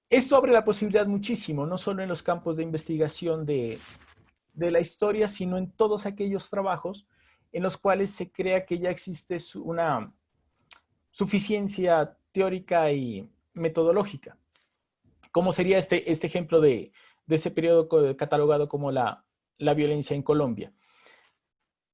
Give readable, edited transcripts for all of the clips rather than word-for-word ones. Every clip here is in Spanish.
Esto abre la posibilidad muchísimo, no solo en los campos de investigación de la historia, sino en todos aquellos trabajos en los cuales se crea que ya existe una suficiencia teórica y metodológica. ¿Cómo sería este ejemplo de ese periodo catalogado como la violencia en Colombia?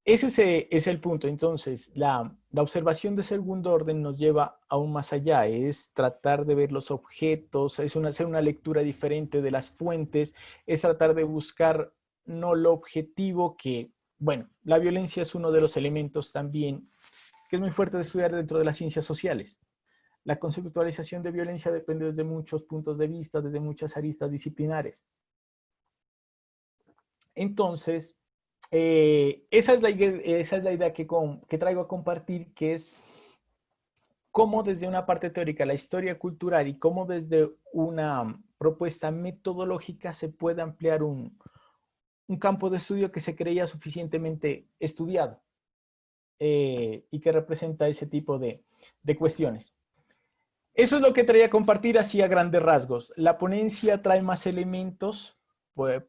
Ese es el punto. Entonces, la observación de segundo orden nos lleva aún más allá, es tratar de ver los objetos, es hacer una lectura diferente de las fuentes, es tratar de buscar no lo objetivo que, bueno, la violencia es uno de los elementos también que es muy fuerte de estudiar dentro de las ciencias sociales. La conceptualización de violencia depende desde muchos puntos de vista, desde muchas aristas disciplinares. Entonces, esa es la idea que traigo a compartir, que es cómo desde una parte teórica la historia cultural y cómo desde una propuesta metodológica se puede ampliar un campo de estudio que se creía suficientemente estudiado y que representa ese tipo de cuestiones. Eso es lo que traía a compartir así a grandes rasgos. La ponencia trae más elementos, pues,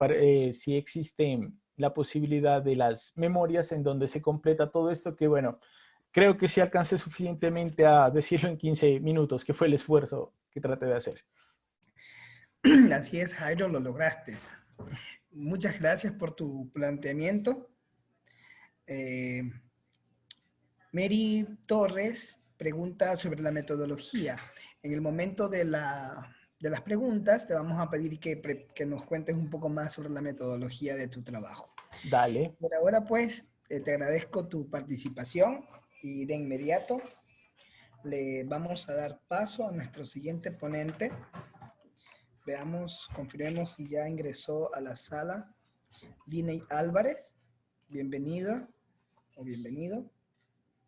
si existe la posibilidad de las memorias en donde se completa todo esto, que bueno, creo que sí alcancé suficientemente a decirlo en 15 minutos, que fue el esfuerzo que traté de hacer. Así es, Jairo, lo lograste. Muchas gracias por tu planteamiento. Mary Torres pregunta sobre la metodología. En el momento de las preguntas, te vamos a pedir que nos cuentes un poco más sobre la metodología de tu trabajo. Dale. Por ahora, pues, te agradezco tu participación y de inmediato le vamos a dar paso a nuestro siguiente ponente. Veamos, confirmemos si ya ingresó a la sala. Diney Álvarez, bienvenida o bienvenido.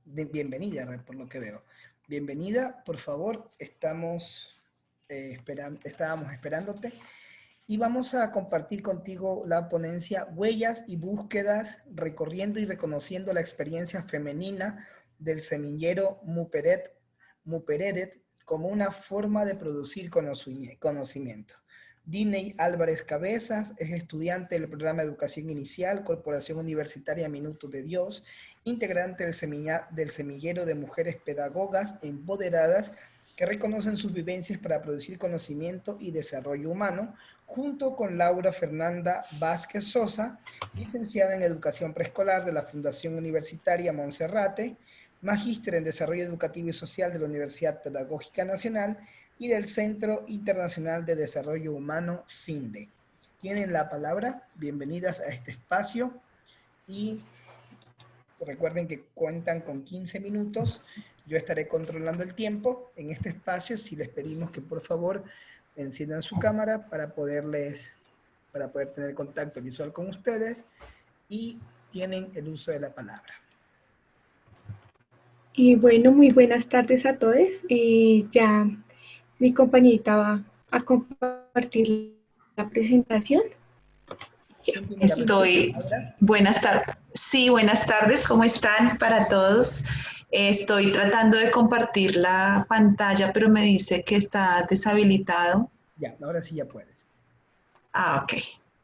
Bienvenida, por lo que veo. Bienvenida, por favor, estábamos esperándote. Y vamos a compartir contigo la ponencia Huellas y Búsquedas, recorriendo y reconociendo la experiencia femenina del semillero Muperedet como una forma de producir conocimiento. Diney Álvarez Cabezas es estudiante del programa de Educación Inicial, Corporación Universitaria Minuto de Dios, integrante del semillero de mujeres pedagogas empoderadas que reconocen sus vivencias para producir conocimiento y desarrollo humano, junto con Laura Fernanda Vázquez Sosa, licenciada en Educación Preescolar de la Fundación Universitaria Monserrate, magíster en Desarrollo Educativo y Social de la Universidad Pedagógica Nacional y del Centro Internacional de Desarrollo Humano, CINDE. Tienen la palabra, bienvenidas a este espacio y recuerden que cuentan con 15 minutos. Yo estaré controlando el tiempo en este espacio, si les pedimos que por favor enciendan su cámara para poder tener contacto visual con ustedes y tienen el uso de la palabra. Bueno, muy buenas tardes a todos. Ya mi compañerita va a compartir la presentación. Buenas tardes. Sí, buenas tardes, ¿cómo están para todos? Estoy tratando de compartir la pantalla, pero me dice que está deshabilitado. Ya, ahora sí ya puedes. Ah, ok.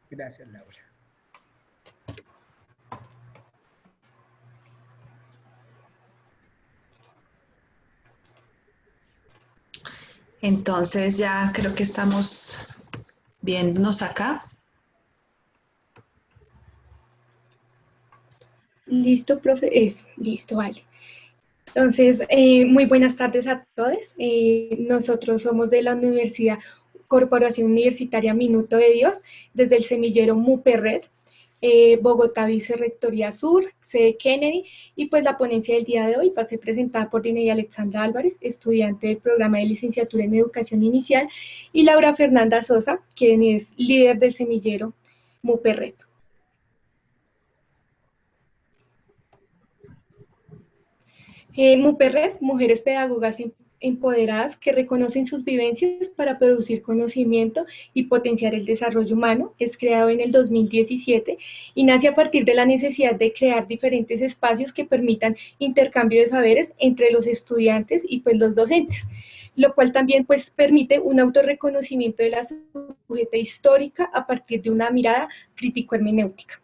Gracias, Laura. Entonces ya creo que estamos viéndonos acá. Listo, profe. Listo, vale. Entonces, muy buenas tardes a todos. Nosotros somos de la Universidad Corporación Universitaria Minuto de Dios, desde el semillero Muperred, Bogotá Vicerrectoría Sur, sede Kennedy, y pues la ponencia del día de hoy va a ser presentada por Diney Alexandra Álvarez, estudiante del programa de licenciatura en Educación Inicial, y Laura Fernanda Sosa, quien es líder del semillero Muperred. Muperred, mujeres pedagogas empoderadas que reconocen sus vivencias para producir conocimiento y potenciar el desarrollo humano, es creado en el 2017 y nace a partir de la necesidad de crear diferentes espacios que permitan intercambio de saberes entre los estudiantes y pues los docentes. lo cual también pues permite un autorreconocimiento de la sujeta histórica a partir de una mirada crítico-hermenéutica.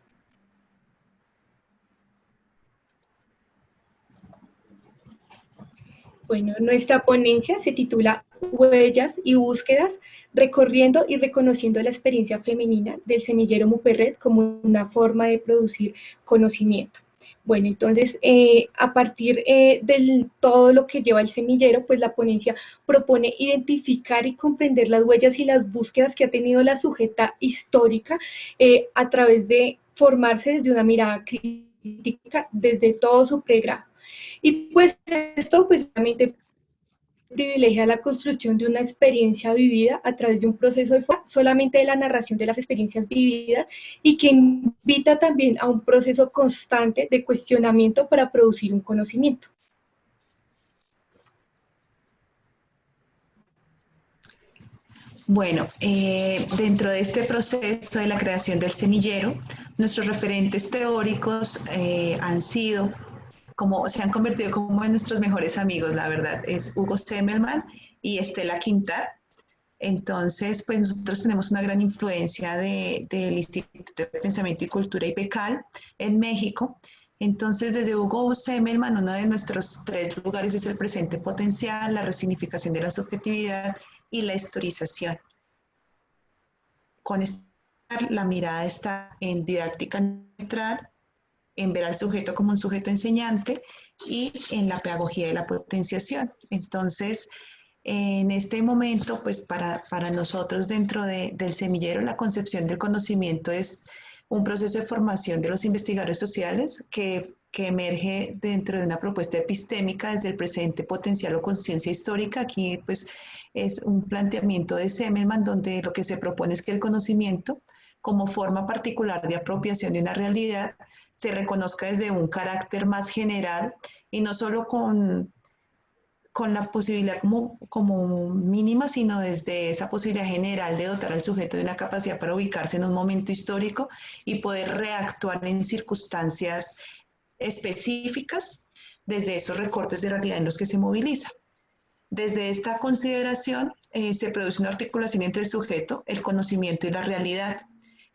Bueno, nuestra ponencia se titula Huellas y búsquedas, recorriendo y reconociendo la experiencia femenina del semillero Muperret como una forma de producir conocimiento. Bueno, entonces, a partir de todo lo que lleva el semillero, pues la ponencia propone identificar y comprender las huellas y las búsquedas que ha tenido la sujeta histórica a través de formarse desde una mirada crítica desde todo su pregrado. Y pues esto pues realmente privilegia la construcción de una experiencia vivida a través de un proceso de solamente de la narración de las experiencias vividas y que invita también a un proceso constante de cuestionamiento para producir un conocimiento. Bueno, dentro de este proceso de la creación del semillero, nuestros referentes teóricos han sido, se han convertido como en nuestros mejores amigos, la verdad, es Hugo Semmelmann y Estela Quintar. Entonces, pues nosotros tenemos una gran influencia del Instituto de Pensamiento y Cultura IPECAL en México. Entonces, desde Hugo Semmelmann, uno de nuestros 3 lugares es el presente potencial, la resignificación de la subjetividad y la historización. Con esta, la mirada está en didáctica neutral, en ver al sujeto como un sujeto enseñante y en la pedagogía de la potenciación. Entonces, en este momento, pues para nosotros dentro del semillero, la concepción del conocimiento es un proceso de formación de los investigadores sociales que emerge dentro de una propuesta epistémica desde el presente potencial o conciencia histórica. Aquí pues es un planteamiento de Semmelmann donde lo que se propone es que el conocimiento como forma particular de apropiación de una realidad se reconozca desde un carácter más general y no solo con la posibilidad como mínima, sino desde esa posibilidad general de dotar al sujeto de una capacidad para ubicarse en un momento histórico y poder reactuar en circunstancias específicas desde esos recortes de realidad en los que se moviliza. Desde esta consideración se produce una articulación entre el sujeto, el conocimiento y la realidad,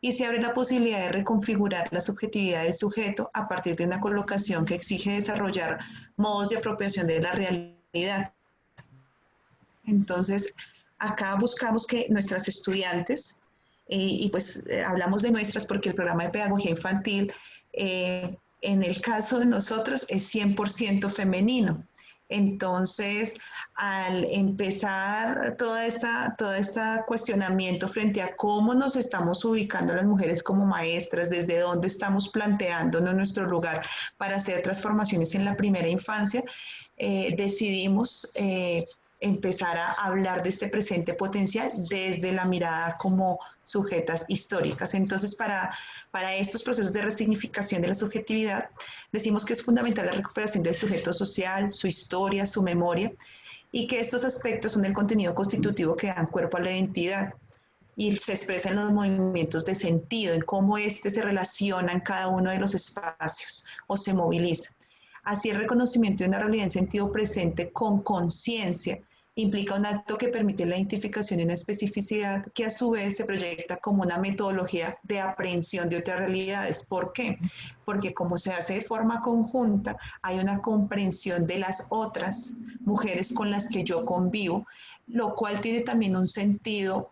y se abre la posibilidad de reconfigurar la subjetividad del sujeto a partir de una colocación que exige desarrollar modos de apropiación de la realidad. Entonces, acá buscamos que nuestras estudiantes, y pues hablamos de nuestras porque el programa de pedagogía infantil, en el caso de nosotros, es 100% femenino. Entonces, al empezar todo este cuestionamiento frente a cómo nos estamos ubicando las mujeres como maestras, desde dónde estamos planteándonos nuestro lugar para hacer transformaciones en la primera infancia, decidimos empezar a hablar de este presente potencial desde la mirada como sujetas históricas. Entonces, para estos procesos de resignificación de la subjetividad, decimos que es fundamental la recuperación del sujeto social, su historia, su memoria, y que estos aspectos son el contenido constitutivo que dan cuerpo a la identidad y se expresa en los movimientos de sentido, en cómo éste se relaciona en cada uno de los espacios o se moviliza. Así, el reconocimiento de una realidad en sentido presente con conciencia implica un acto que permite la identificación de una especificidad que a su vez se proyecta como una metodología de aprehensión de otras realidades. ¿Por qué? Porque como se hace de forma conjunta, hay una comprensión de las otras mujeres con las que yo convivo, lo cual tiene también un sentido,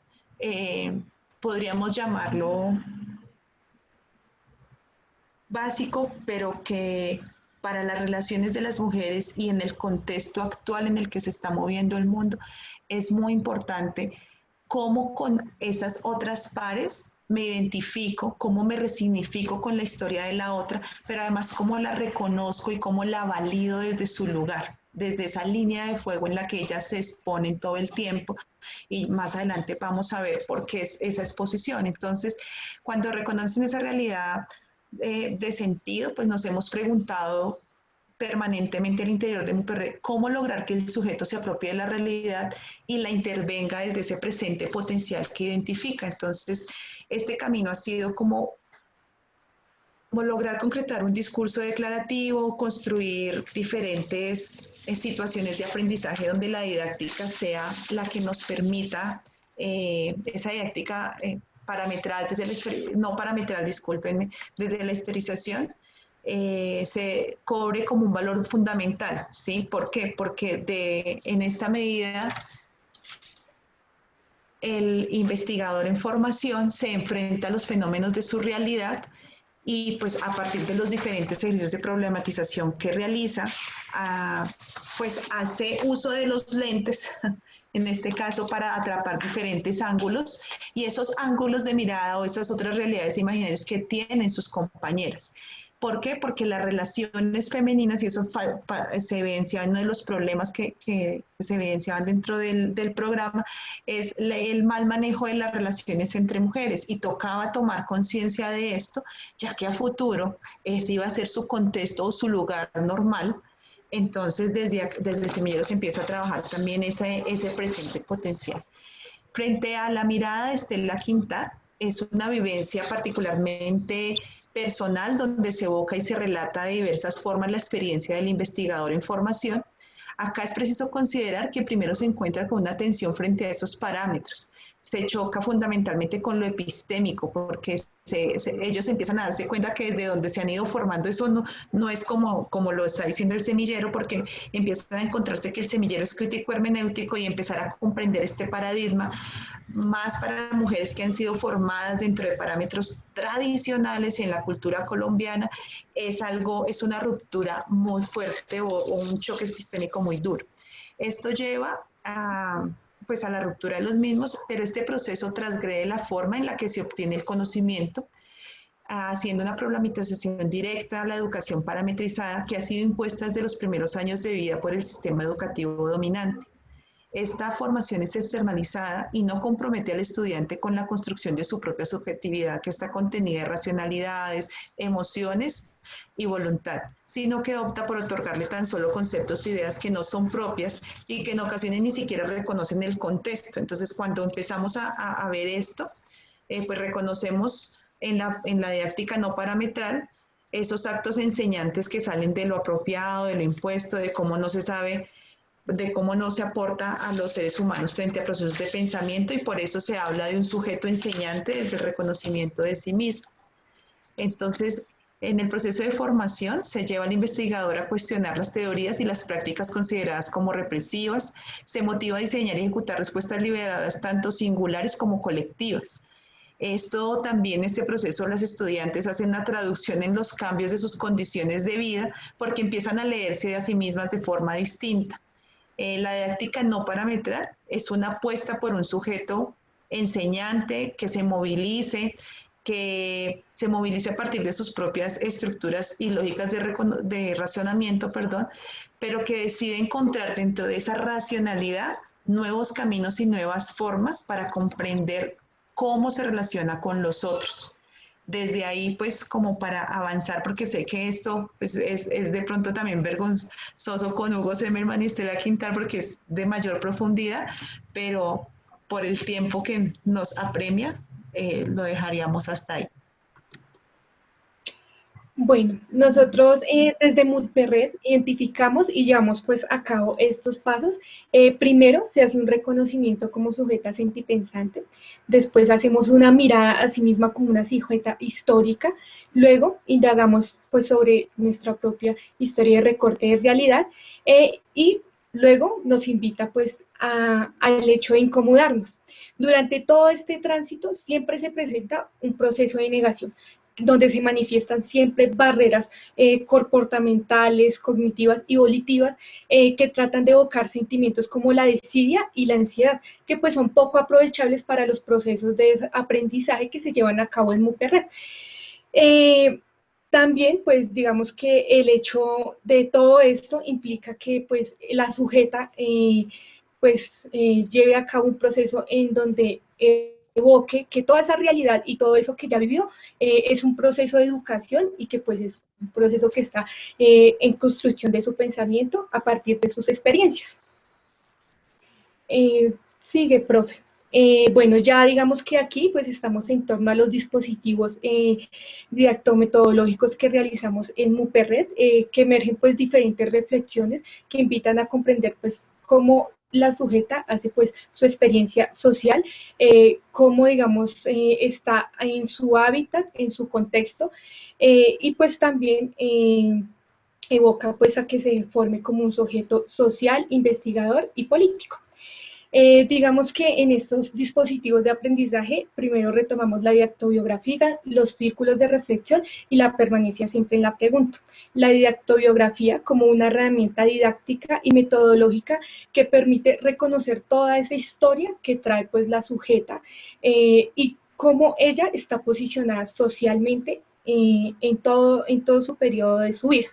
podríamos llamarlo básico, pero que para las relaciones de las mujeres y en el contexto actual en el que se está moviendo el mundo, es muy importante cómo con esas otras pares me identifico, cómo me resignifico con la historia de la otra, pero además cómo la reconozco y cómo la valido desde su lugar, desde esa línea de fuego en la que ellas se exponen todo el tiempo. Y más adelante vamos a ver por qué es esa exposición. Entonces, cuando reconocen esa realidad de sentido, pues nos hemos preguntado permanentemente al interior de Muperret cómo lograr que el sujeto se apropie de la realidad y la intervenga desde ese presente potencial que identifica. Entonces, este camino ha sido como como lograr concretar un discurso declarativo, construir diferentes situaciones de aprendizaje donde la didáctica sea la que nos permita, esa didáctica parametral, no parametral, discúlpenme, desde la historización, se cobre como un valor fundamental, ¿sí? ¿Por qué? Porque en esta medida el investigador en formación se enfrenta a los fenómenos de su realidad y pues a partir de los diferentes ejercicios de problematización que realiza, pues hace uso de los lentes, en este caso para atrapar diferentes ángulos y esos ángulos de mirada o esas otras realidades imaginarias que tienen sus compañeras. ¿Por qué? Porque las relaciones femeninas, y eso se evidencia en uno de los problemas que se evidenciaban dentro del programa, es el mal manejo de las relaciones entre mujeres y tocaba tomar conciencia de esto, ya que a futuro ese iba a ser su contexto o su lugar normal. Entonces desde el semillero se empieza a trabajar también ese presente potencial. Frente a la mirada de Estela Quintar, es una vivencia particularmente personal donde se evoca y se relata de diversas formas la experiencia del investigador en formación. Acá es preciso considerar que primero se encuentra con una tensión frente a esos parámetros. Se choca fundamentalmente con lo epistémico, porque ellos empiezan a darse cuenta que desde donde se han ido formando eso no es como lo está diciendo el semillero, porque empiezan a encontrarse que el semillero es crítico hermenéutico y empezar a comprender este paradigma más para mujeres que han sido formadas dentro de parámetros tradicionales en la cultura colombiana, es una ruptura muy fuerte o un choque epistémico muy duro. Esto lleva pues a la ruptura de los mismos, pero este proceso transgrede la forma en la que se obtiene el conocimiento, haciendo una problematización directa a la educación parametrizada que ha sido impuesta desde los primeros años de vida por el sistema educativo dominante. Esta formación es externalizada y no compromete al estudiante con la construcción de su propia subjetividad que está contenida en racionalidades, emociones y voluntad, sino que opta por otorgarle tan solo conceptos e ideas que no son propias y que en ocasiones ni siquiera reconocen el contexto. Entonces, cuando empezamos a ver esto, pues reconocemos en la didáctica no parametral esos actos enseñantes que salen de lo apropiado, de lo impuesto, de cómo no se sabe, de cómo no se aporta a los seres humanos frente a procesos de pensamiento, y por eso se habla de un sujeto enseñante desde el reconocimiento de sí mismo. Entonces, en el proceso de formación se lleva al investigador a cuestionar las teorías y las prácticas consideradas como represivas, se motiva a diseñar y ejecutar respuestas liberadas tanto singulares como colectivas. Esto también, este proceso, los estudiantes hacen una traducción en los cambios de sus condiciones de vida porque empiezan a leerse a sí mismas de forma distinta. La didáctica no parametral es una apuesta por un sujeto enseñante que se movilice a partir de sus propias estructuras y lógicas de racionamiento, pero que decide encontrar dentro de esa racionalidad nuevos caminos y nuevas formas para comprender cómo se relaciona con los otros. Desde ahí, pues, como para avanzar, porque sé que esto pues, es de pronto también vergonzoso con Hugo Zimmerman y Estela Quintar, porque es de mayor profundidad, pero por el tiempo que nos apremia, lo dejaríamos hasta ahí. Bueno, nosotros desde Mutperred identificamos y llevamos pues a cabo estos pasos. Primero se hace un reconocimiento como sujeta sentipensante, después hacemos una mirada a sí misma como una sujeta histórica, luego indagamos pues sobre nuestra propia historia de recorte de realidad y luego nos invita pues al hecho de incomodarnos. Durante todo este tránsito siempre se presenta un proceso de negación, donde se manifiestan siempre barreras comportamentales, cognitivas y volitivas que tratan de evocar sentimientos como la desidia y la ansiedad, que pues son poco aprovechables para los procesos de aprendizaje que se llevan a cabo en Mutperred. También, pues, digamos que el hecho de todo esto implica que, pues, la sujeta, lleve a cabo un proceso en donde evoque que toda esa realidad y todo eso que ya vivió es un proceso de educación y que, pues, es un proceso que está en construcción de su pensamiento a partir de sus experiencias. Sigue, profe. Bueno, ya digamos que aquí pues estamos en torno a los dispositivos didactometodológicos que realizamos en MUPERRED, que emergen pues diferentes reflexiones que invitan a comprender pues cómo la sujeta hace pues su experiencia social, cómo digamos está en su hábitat, en su contexto, y pues también evoca pues a que se forme como un sujeto social, investigador y político. Digamos que en estos dispositivos de aprendizaje, primero retomamos la didactobiografía, los círculos de reflexión y la permanencia siempre en la pregunta. La didactobiografía como una herramienta didáctica y metodológica que permite reconocer toda esa historia que trae pues la sujeta y cómo ella está posicionada socialmente en todo su periodo de su vida.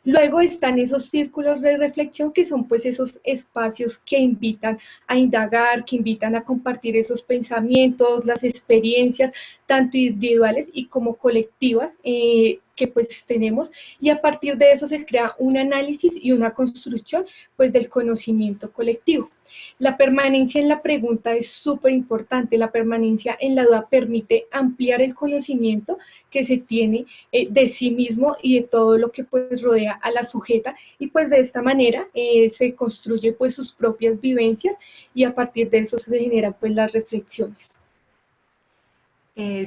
Luego están esos círculos de reflexión que son pues esos espacios que invitan a indagar, que invitan a compartir esos pensamientos, las experiencias, tanto individuales y como colectivas que pues tenemos, y a partir de eso se crea un análisis y una construcción pues del conocimiento colectivo. La permanencia en la pregunta es súper importante. La permanencia en la duda permite ampliar el conocimiento que se tiene de sí mismo y de todo lo que pues rodea a la sujeta, y pues de esta manera se construye pues sus propias vivencias y a partir de eso se generan pues las reflexiones.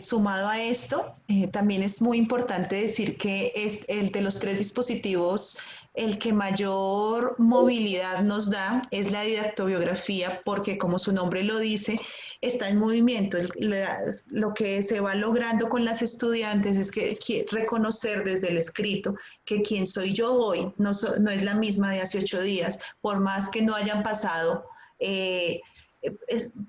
Sumado a esto, también es muy importante decir que es el de los tres dispositivos, el que mayor movilidad nos da es la didactobiografía, porque como su nombre lo dice, está en movimiento. Lo que se va logrando con las estudiantes es que reconocer desde el escrito que quien soy yo hoy no es la misma de hace 8 días, por más que no hayan pasado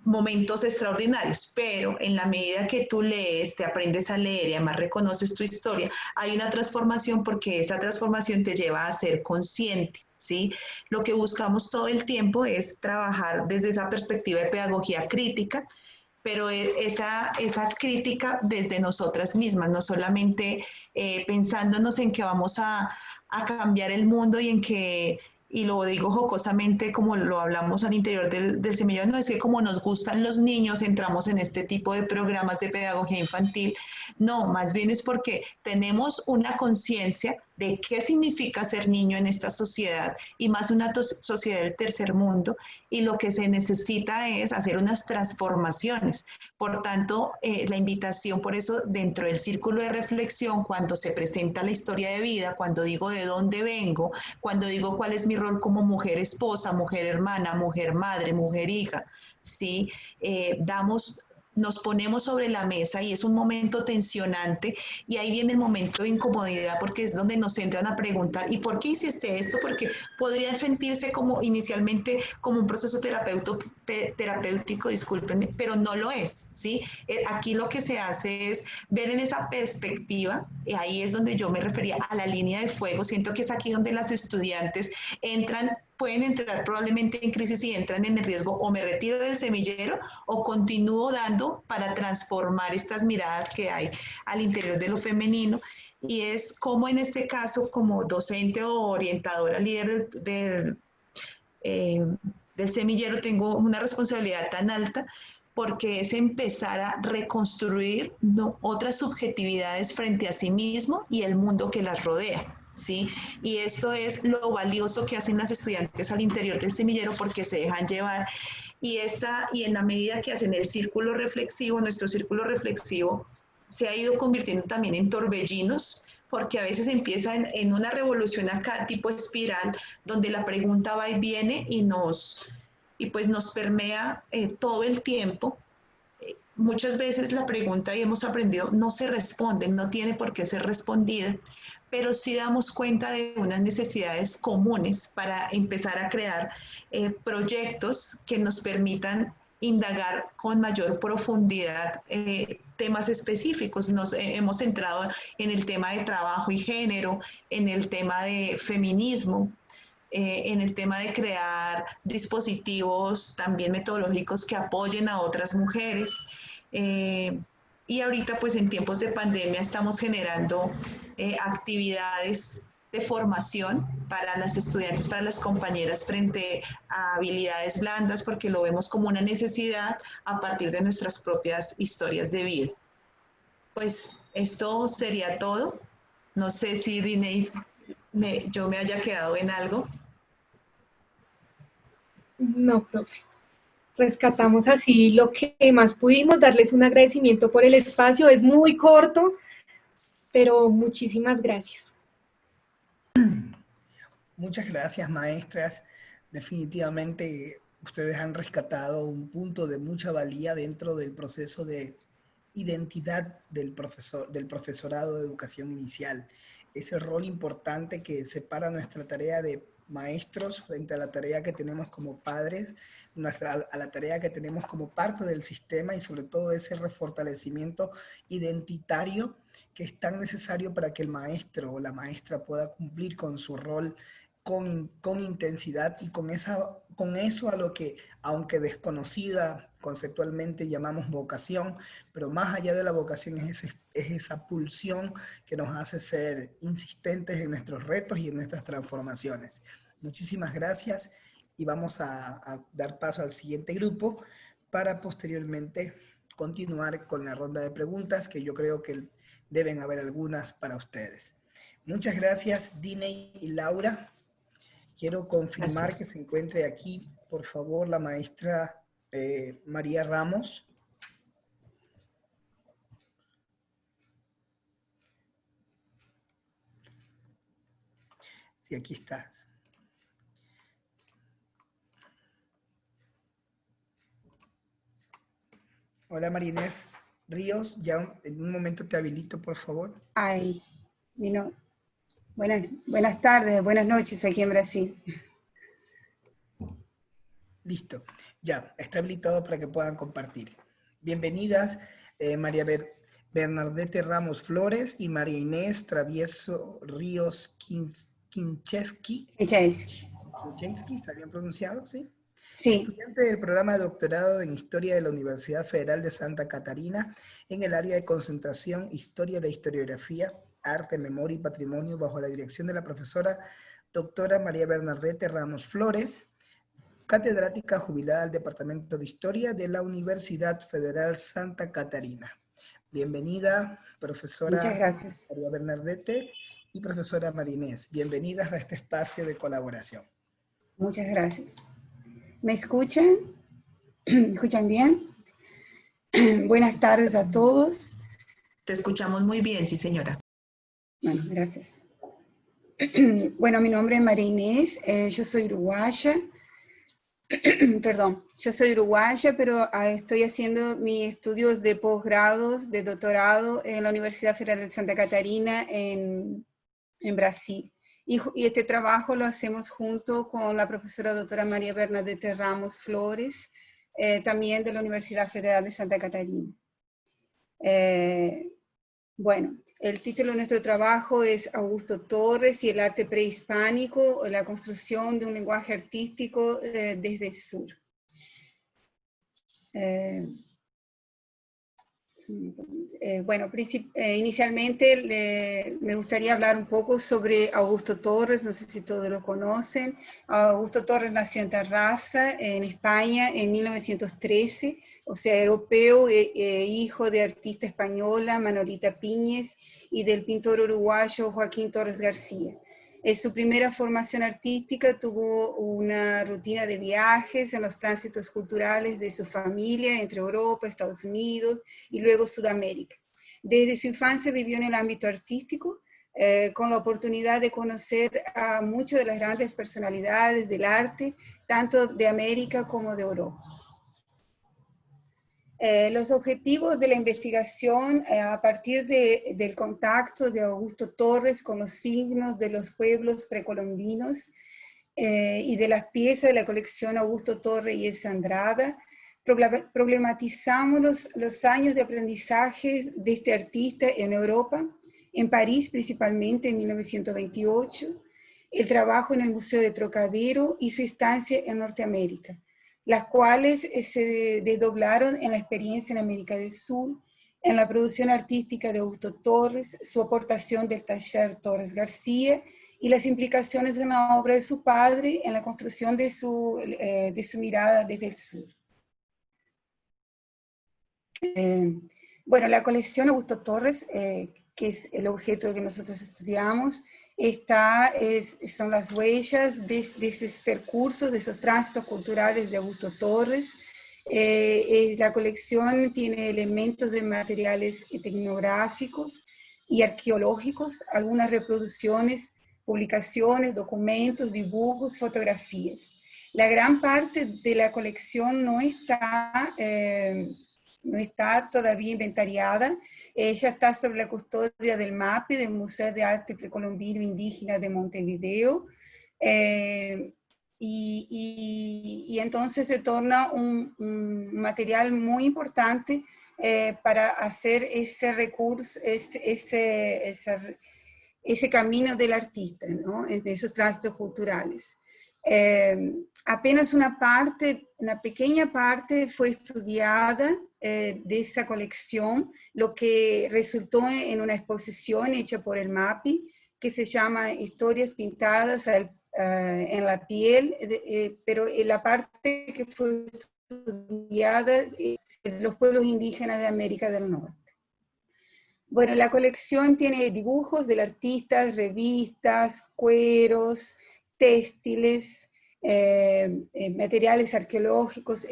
momentos extraordinarios, pero en la medida que tú lees, te aprendes a leer y además reconoces tu historia, hay una transformación porque esa transformación te lleva a ser consciente, ¿sí? Lo que buscamos todo el tiempo es trabajar desde esa perspectiva de pedagogía crítica, pero esa crítica desde nosotras mismas, no solamente pensándonos en que vamos a cambiar el mundo y en que y lo digo jocosamente como lo hablamos al interior del semillero, no es que como nos gustan los niños entramos en este tipo de programas de pedagogía infantil, no, más bien es porque tenemos una conciencia de qué significa ser niño en esta sociedad y más una sociedad del tercer mundo, y lo que se necesita es hacer unas transformaciones. Por tanto, la invitación por eso dentro del círculo de reflexión, cuando se presenta la historia de vida, cuando digo de dónde vengo, cuando digo cuál es mi rol como mujer esposa, mujer hermana, mujer madre, mujer hija, ¿sí? Nos ponemos sobre la mesa y es un momento tensionante y ahí viene el momento de incomodidad porque es donde nos entran a preguntar ¿y por qué hiciste esto? Porque podrían sentirse como inicialmente como un proceso terapéutico, discúlpenme, pero no lo es, ¿sí? Aquí lo que se hace es ver en esa perspectiva, y ahí es donde yo me refería a la línea de fuego, siento que es aquí donde las estudiantes pueden entrar probablemente en crisis y entran en el riesgo o me retiro del semillero o continúo dando para transformar estas miradas que hay al interior de lo femenino, y es como en este caso como docente o orientadora líder del semillero tengo una responsabilidad tan alta porque es empezar a reconstruir otras subjetividades frente a sí mismo y el mundo que las rodea. ¿Sí? Y eso es lo valioso que hacen las estudiantes al interior del semillero porque se dejan llevar y en la medida que hacen el círculo reflexivo, nuestro círculo reflexivo se ha ido convirtiendo también en torbellinos porque a veces empieza en una revolución acá tipo espiral donde la pregunta va y viene y pues nos permea todo el tiempo. Muchas veces la pregunta, y hemos aprendido, no se responde, no tiene por qué ser respondida, pero sí damos cuenta de unas necesidades comunes para empezar a crear proyectos que nos permitan indagar con mayor profundidad temas específicos. Hemos centrado en el tema de trabajo y género, en el tema de feminismo, en el tema de crear dispositivos también metodológicos que apoyen a otras mujeres. Y ahorita, pues en tiempos de pandemia, estamos generando actividades de formación para las estudiantes, para las compañeras frente a habilidades blandas, porque lo vemos como una necesidad a partir de nuestras propias historias de vida. Pues esto sería todo. No sé si Diney yo me haya quedado en algo. No, profe. Rescatamos así lo que más pudimos, darles un agradecimiento por el espacio. Es muy corto, pero muchísimas gracias. Muchas gracias, maestras. Definitivamente ustedes han rescatado un punto de mucha valía dentro del proceso de identidad del profesorado de educación inicial. Ese rol importante que separa nuestra tarea de maestros frente a la tarea que tenemos como padres, a la tarea que tenemos como parte del sistema, y sobre todo ese refortalecimiento identitario que es tan necesario para que el maestro o la maestra pueda cumplir con su rol con intensidad y con eso a lo que, aunque desconocida conceptualmente, llamamos vocación, pero más allá de la vocación es esa pulsión que nos hace ser insistentes en nuestros retos y en nuestras transformaciones. Muchísimas gracias, y vamos a dar paso al siguiente grupo para posteriormente continuar con la ronda de preguntas, que yo creo que deben haber algunas para ustedes. Muchas gracias, Diney y Laura. Quiero confirmar Gracias. que se encuentre aquí, por favor, la maestra María Ramos. Sí, aquí estás. Hola, María Inés Ríos. Ya en un momento te habilito, por favor. Ay, vino. Buenas tardes, buenas noches aquí en Brasil. Listo. Ya, está habilitado para que puedan compartir. Bienvenidas, María Bernardete Ramos Flores y María Inés Travieso Ríos Kincheski. Kincheski, ¿está bien pronunciado? Sí. Sí. Estudiante del programa de doctorado en Historia de la Universidad Federal de Santa Catarina en el área de concentración Historia de Historiografía, Arte, Memoria y Patrimonio, bajo la dirección de la profesora doctora María Bernardete Ramos Flores, catedrática jubilada del Departamento de Historia de la Universidad Federal Santa Catarina. Bienvenida, profesora Muchas gracias. María Bernardete y profesora María Inés. Bienvenidas a este espacio de colaboración. Muchas gracias. ¿Me escuchan? ¿Me escuchan bien? Buenas tardes a todos. Te escuchamos muy bien, sí, señora. Bueno, gracias. Bueno, mi nombre es María Inés, yo soy uruguaya. Perdón, yo soy uruguaya, pero estoy haciendo mis estudios de posgrados, de doctorado en la Universidad Federal de Santa Catarina en Brasil. Y este trabajo lo hacemos junto con la profesora doctora María Bernardete Ramos Flores, también de la Universidad Federal de Santa Catarina. Bueno, el título de nuestro trabajo es Augusto Torres y el arte prehispánico, la construcción de un lenguaje artístico desde el sur. Bueno, inicialmente me gustaría hablar un poco sobre Augusto Torres, no sé si todos lo conocen. Augusto Torres nació en Tarrasa, en España, en 1913, o sea, europeo, hijo de artista española Manolita Piñez y del pintor uruguayo Joaquín Torres García. En su primera formación artística tuvo una rutina de viajes en los tránsitos culturales de su familia entre Europa, Estados Unidos y luego Sudamérica. Desde su infancia vivió en el ámbito artístico, con la oportunidad de conocer a muchas de las grandes personalidades del arte, tanto de América como de Europa. Los objetivos de la investigación a partir del contacto de Augusto Torres con los signos de los pueblos precolombinos y de las piezas de la colección Augusto Torres y Elsa Andrada, problematizamos los años de aprendizaje de este artista en Europa, en París principalmente en 1928, el trabajo en el Museo de Trocadero y su estancia en Norteamérica, las cuales se desdoblaron en la experiencia en América del Sur, en la producción artística de Augusto Torres, su aportación del taller Torres García y las implicaciones en la obra de su padre en la construcción de su mirada desde el sur. Bueno, la colección Augusto Torres, que es el objeto que nosotros estudiamos, son las huellas de esos percursos, de esos tránsitos culturales de Augusto Torres. La colección tiene elementos de materiales etnográficos y arqueológicos, algunas reproducciones, publicaciones, documentos, dibujos, fotografías. La gran parte de la colección no está todavía inventariada. Ella está sobre la custodia del MAPI, del Museo de Arte Precolombino Indígena de Montevideo, y entonces se torna un material muy importante para hacer ese recurso, ese camino del artista, ¿no? En esos tránsitos culturales. Apenas una pequeña parte fue estudiada de esa colección, lo que resultó en una exposición hecha por el MAPI, que se llama Historias pintadas en la piel, pero la parte que fue estudiada los pueblos indígenas de América del Norte. Bueno, la colección tiene dibujos del artista, revistas, cueros, textiles, materiales arqueológicos,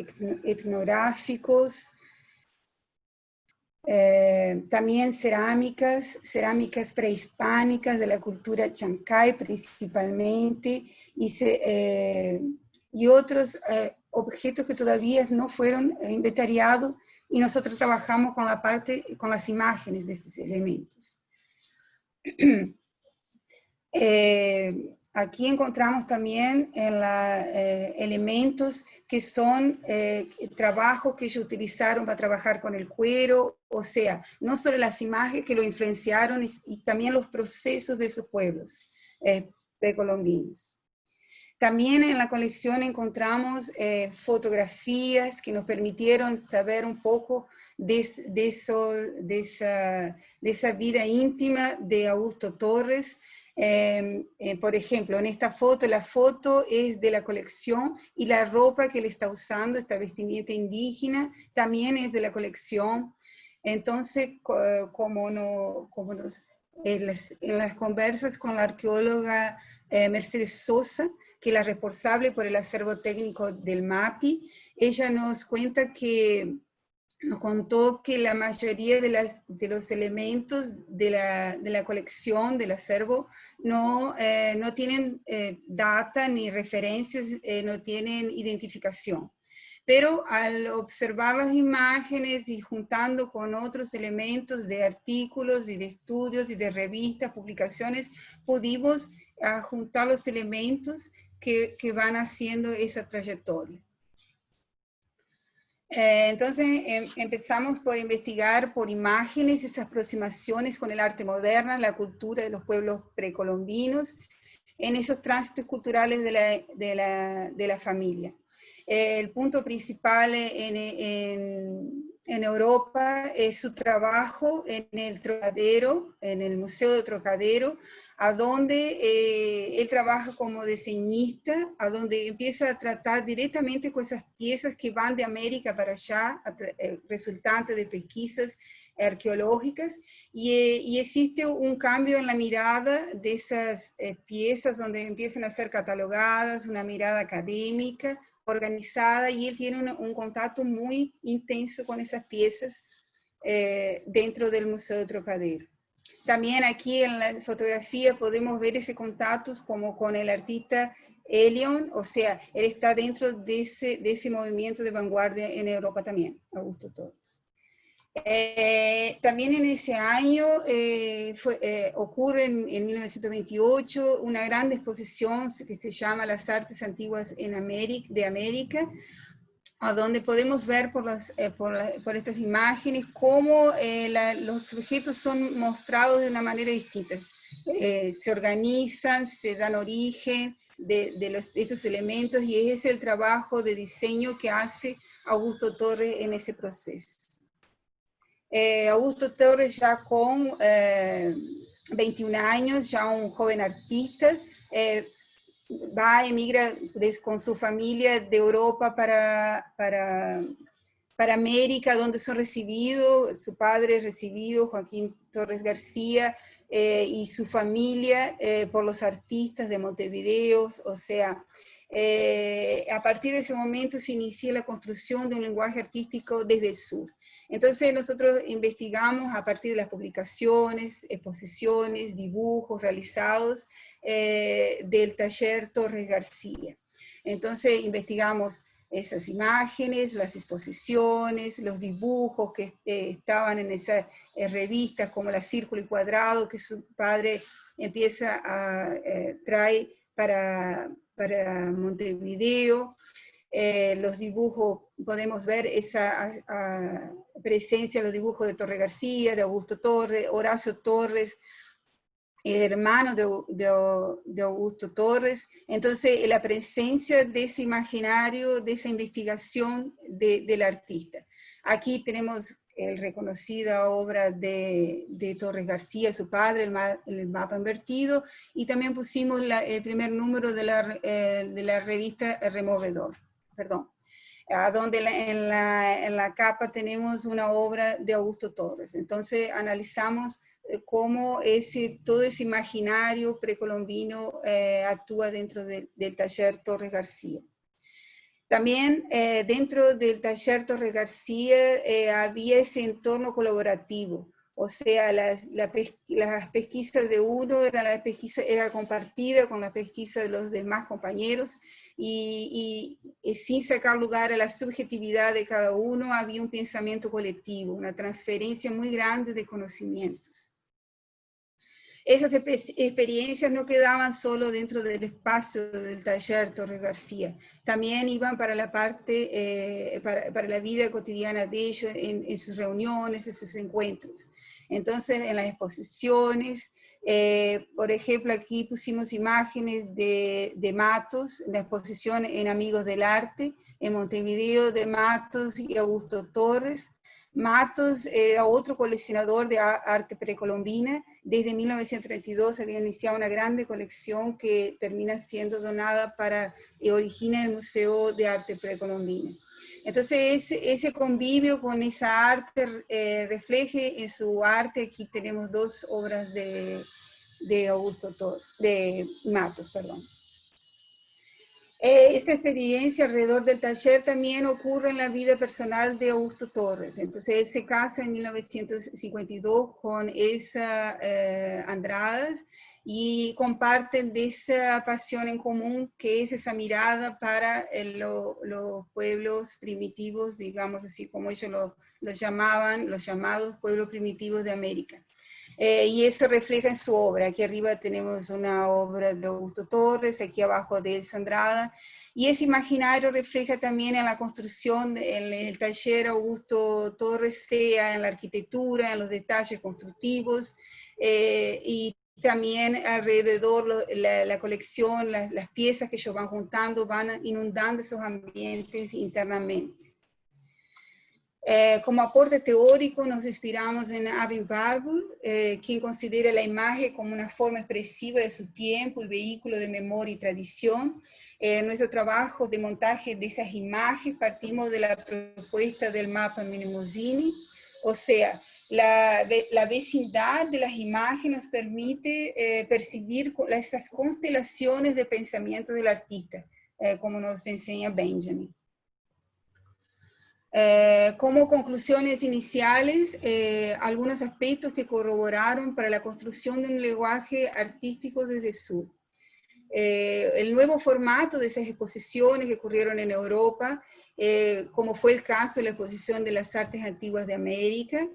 etnográficos, también cerámicas prehispánicas de la cultura chancay principalmente, y otros objetos que todavía no fueron inventariados, y nosotros trabajamos con las imágenes de estos elementos. Aquí encontramos también elementos que son trabajos que ellos utilizaron para trabajar con el cuero, o sea, no solo las imágenes que lo influenciaron, y también los procesos de sus pueblos precolombinos. También en la colección encontramos fotografías que nos permitieron saber un poco de esa vida íntima de Augusto Torres. Por ejemplo, en esta foto, la foto es de la colección, y la ropa que él está usando, esta vestimenta indígena, también es de la colección. Entonces, en las conversas con la arqueóloga Mercedes Sosa, que es la responsable por el acervo técnico del MAPI, ella nos contó que la mayoría de los elementos de la colección, del acervo, no tienen data ni referencias, no tienen identificación. Pero al observar las imágenes y juntando con otros elementos de artículos y de estudios y de revistas, publicaciones, pudimos juntar los elementos que van haciendo esa trayectoria. Entonces empezamos por investigar por imágenes esas aproximaciones con el arte moderno, la cultura de los pueblos precolombinos, en esos tránsitos culturales de la familia. El punto principal en Europa es su trabajo en el Trocadero, en el Museo de Trocadero, a donde él trabaja como diseñista, a donde empieza a tratar directamente con esas piezas que van de América para allá, resultantes de pesquisas arqueológicas, y existe un cambio en la mirada de esas piezas, donde empiezan a ser catalogadas, una mirada académica, organizada, y él tiene un contacto muy intenso con esas piezas dentro del Museo de Trocadero. También aquí en la fotografía podemos ver ese contacto como con el artista Elion, o sea, él está dentro de ese movimiento de vanguardia en Europa también, Augusto Torres. También en ese año ocurre en 1928 una gran exposición que se llama Las Artes Antiguas de América, a donde podemos ver por estas imágenes cómo los sujetos son mostrados de una manera distinta. Se organizan, se dan origen de estos elementos, y ese es el trabajo de diseño que hace Augusto Torres en ese proceso. Augusto Torres ya con 21 años, ya un joven artista, emigra con su familia de Europa para América, donde son recibidos, su padre es recibido, Joaquín Torres García, y su familia por los artistas de Montevideo. O sea, a partir de ese momento se inicia la construcción de un lenguaje artístico desde el sur. Entonces nosotros investigamos a partir de las publicaciones, exposiciones, dibujos realizados del taller Torres García. Entonces investigamos esas imágenes, las exposiciones, los dibujos que estaban en esas revistas como la Círculo y Cuadrado, que su padre empieza a traer para Montevideo. Los dibujos, podemos ver esa presencia, los dibujos de Torres García, de Augusto Torres, Horacio Torres, hermano de Augusto Torres. Entonces, la presencia de ese imaginario, de esa investigación del artista. Aquí tenemos la reconocida obra de Torres García, su padre, el mapa invertido, y también pusimos el primer número de la revista Removedor, donde en la capa tenemos una obra de Augusto Torres. Entonces analizamos cómo todo ese imaginario precolombino actúa dentro del taller Torres García. También dentro del taller Torres García había ese entorno colaborativo, o sea, las pesquisas de uno era compartida con la pesquisa de los demás compañeros, y sin sacar lugar a la subjetividad de cada uno, había un pensamiento colectivo, una transferencia muy grande de conocimientos. Esas experiencias no quedaban solo dentro del espacio del taller Torres García, también iban para la parte, para la vida cotidiana de ellos, en sus reuniones, en sus encuentros. Entonces, en las exposiciones, por ejemplo, aquí pusimos imágenes de Matos, la exposición en Amigos del Arte, en Montevideo, de Matos y Augusto Torres. Matos era otro coleccionador de arte precolombina. Desde 1932 había iniciado una grande colección que termina siendo donada y origina el Museo de Arte Precolombina. Entonces ese convivio con esa arte refleje en su arte. Aquí tenemos dos obras de Matos, perdón. Esta experiencia alrededor del taller también ocurre en la vida personal de Augusto Torres. Entonces él se casa en 1952 con Elsa Andrade, y comparten de esa pasión en común, que es esa mirada para los pueblos primitivos, digamos así como ellos los llamaban, los llamados pueblos primitivos de América. Y eso refleja en su obra. Aquí arriba tenemos una obra de Augusto Torres, aquí abajo de Elsa Andrade, y ese imaginario refleja también en la construcción, en el taller Augusto Torres, sea en la arquitectura, en los detalles constructivos, y también alrededor la colección, las piezas que ellos van juntando, van inundando esos ambientes internamente. Como aporte teórico nos inspiramos en Avin Barbour, quien considera la imagen como una forma expresiva de su tiempo y vehículo de memoria y tradición. Nuestro trabajo de montaje de esas imágenes partimos de la propuesta del mapa Minimuzini, o sea, la vecindad de las imágenes nos permite percibir esas constelaciones de pensamiento del artista, como nos enseña Benjamin. Como conclusiones iniciales, algunos aspectos que corroboraron para la construcción de un lenguaje artístico desde el sur. El nuevo formato de esas exposiciones que ocurrieron en Europa, como fue el caso de la exposición de las artes antiguas de América.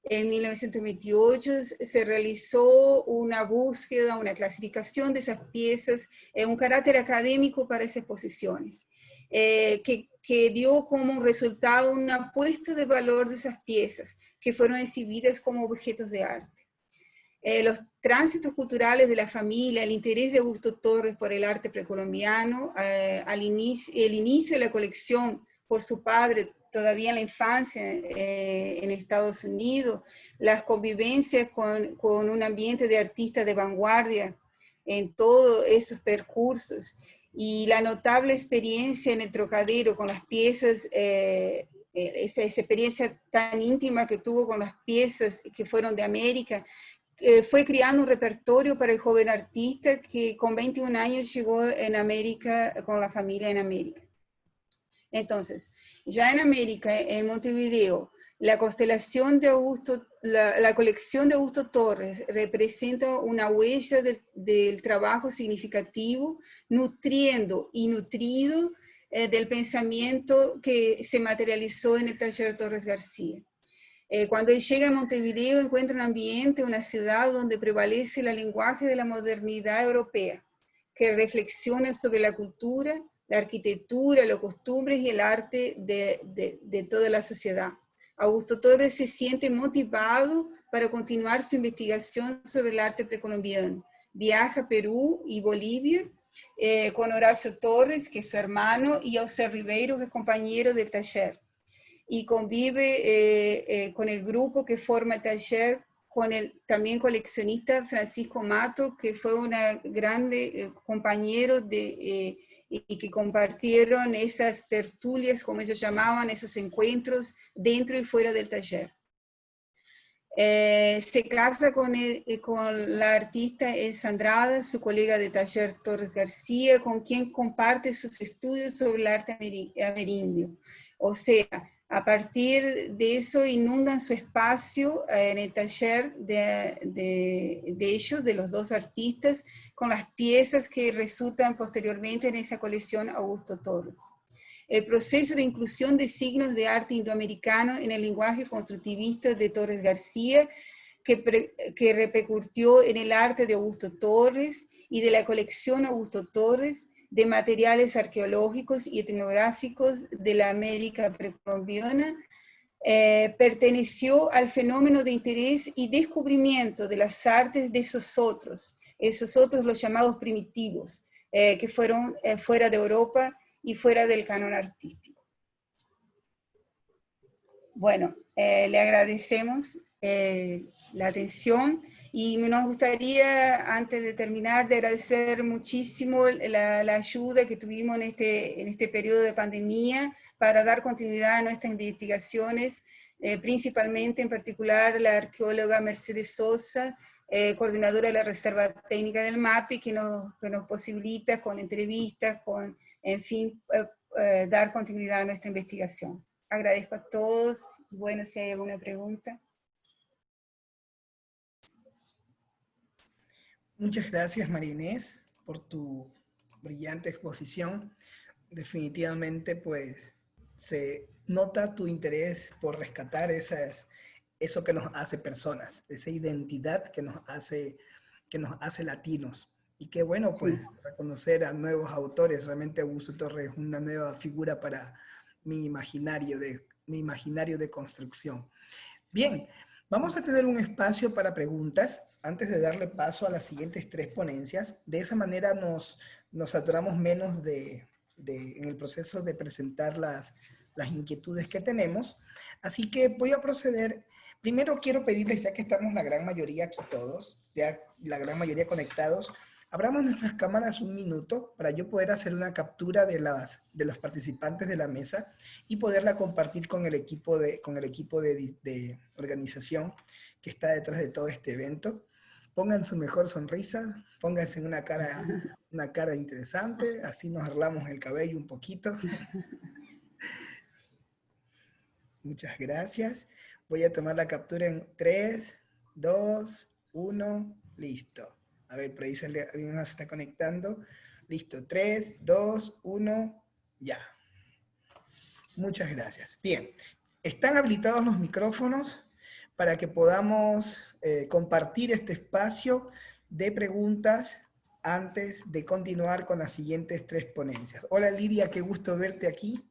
En 1928 se realizó una búsqueda, una clasificación de esas piezas, un carácter académico para esas exposiciones, que dio como resultado una apuesta de valor de esas piezas, que fueron exhibidas como objetos de arte. Los tránsitos culturales de la familia, el interés de Augusto Torres por el arte precolombiano, el inicio de la colección por su padre, todavía en la infancia en Estados Unidos, las convivencias con un ambiente de artistas de vanguardia en todos esos percursos, y la notable experiencia en el Trocadero con las piezas, esa experiencia tan íntima que tuvo con las piezas que fueron de América, fue creando un repertorio para el joven artista que con 21 años llegó en América, con la familia en América. Entonces, ya en América, en Montevideo, la constelación de Augusto, la colección de Augusto Torres representa una huella del trabajo significativo, nutriendo y nutrido del pensamiento que se materializó en el taller Torres García. Cuando él llega a Montevideo encuentra un ambiente, una ciudad donde prevalece el lenguaje de la modernidad europea, que reflexiona sobre la cultura, la arquitectura, las costumbres y el arte de toda la sociedad. Augusto Torres se siente motivado para continuar su investigación sobre el arte precolombiano. Viaja a Perú y Bolivia con Horacio Torres, que es su hermano, y José Ribeiro, que es compañero del taller. Y convive con el grupo que forma el taller, con el también coleccionista Francisco Mato, que fue un grande compañero y que compartieron esas tertulias, como ellos llamaban, esos encuentros dentro y fuera del taller. Se casa con la artista Elsa Andrada, su colega de taller Torres García, con quien comparte sus estudios sobre el arte amerindio. O sea, a partir de eso inundan su espacio en el taller de ellos, de los dos artistas, con las piezas que resultan posteriormente en esa colección Augusto Torres. El proceso de inclusión de signos de arte indoamericano en el lenguaje constructivista de Torres García, que repercutió en el arte de Augusto Torres y de la colección Augusto Torres, de materiales arqueológicos y etnográficos de la América precolombiana, perteneció al fenómeno de interés y descubrimiento de las artes de esos otros los llamados primitivos, que fueron fuera de Europa y fuera del canon artístico. Bueno, le agradecemos la atención y nos gustaría, antes de terminar, de agradecer muchísimo la ayuda que tuvimos en este periodo de pandemia para dar continuidad a nuestras investigaciones, principalmente, en particular, la arqueóloga Mercedes Sosa, coordinadora de la Reserva Técnica del MAPI, que nos posibilita con entrevistas, en fin, dar continuidad a nuestra investigación. Agradezco a todos, y bueno, si hay alguna pregunta. Muchas gracias, María Inés, por tu brillante exposición. Definitivamente, pues, se nota tu interés por rescatar eso que nos hace personas, esa identidad que nos hace latinos. Y qué bueno, pues, sí, reconocer a nuevos autores. Realmente Augusto Torres es una nueva figura para mi imaginario de construcción. Bien, vamos a tener un espacio para preguntas antes de darle paso a las siguientes 3 ponencias. De esa manera nos saturamos menos en el proceso de presentar las inquietudes que tenemos. Así que voy a proceder. Primero quiero pedirles, ya que estamos la gran mayoría aquí todos, ya la gran mayoría conectados, abramos nuestras cámaras un minuto para yo poder hacer una captura de los participantes de la mesa y poderla compartir con el equipo de organización que está detrás de todo este evento. Pongan su mejor sonrisa, pónganse una cara interesante, así nos arreglamos el cabello un poquito. Muchas gracias. Voy a tomar la captura en 3, 2, 1, listo. A ver, por ahí alguien más está conectando. Listo, 3, 2, 1, ya. Muchas gracias. Bien, están habilitados los micrófonos para que podamos compartir este espacio de preguntas antes de continuar con las siguientes 3 ponencias. Hola Lidia, qué gusto verte aquí.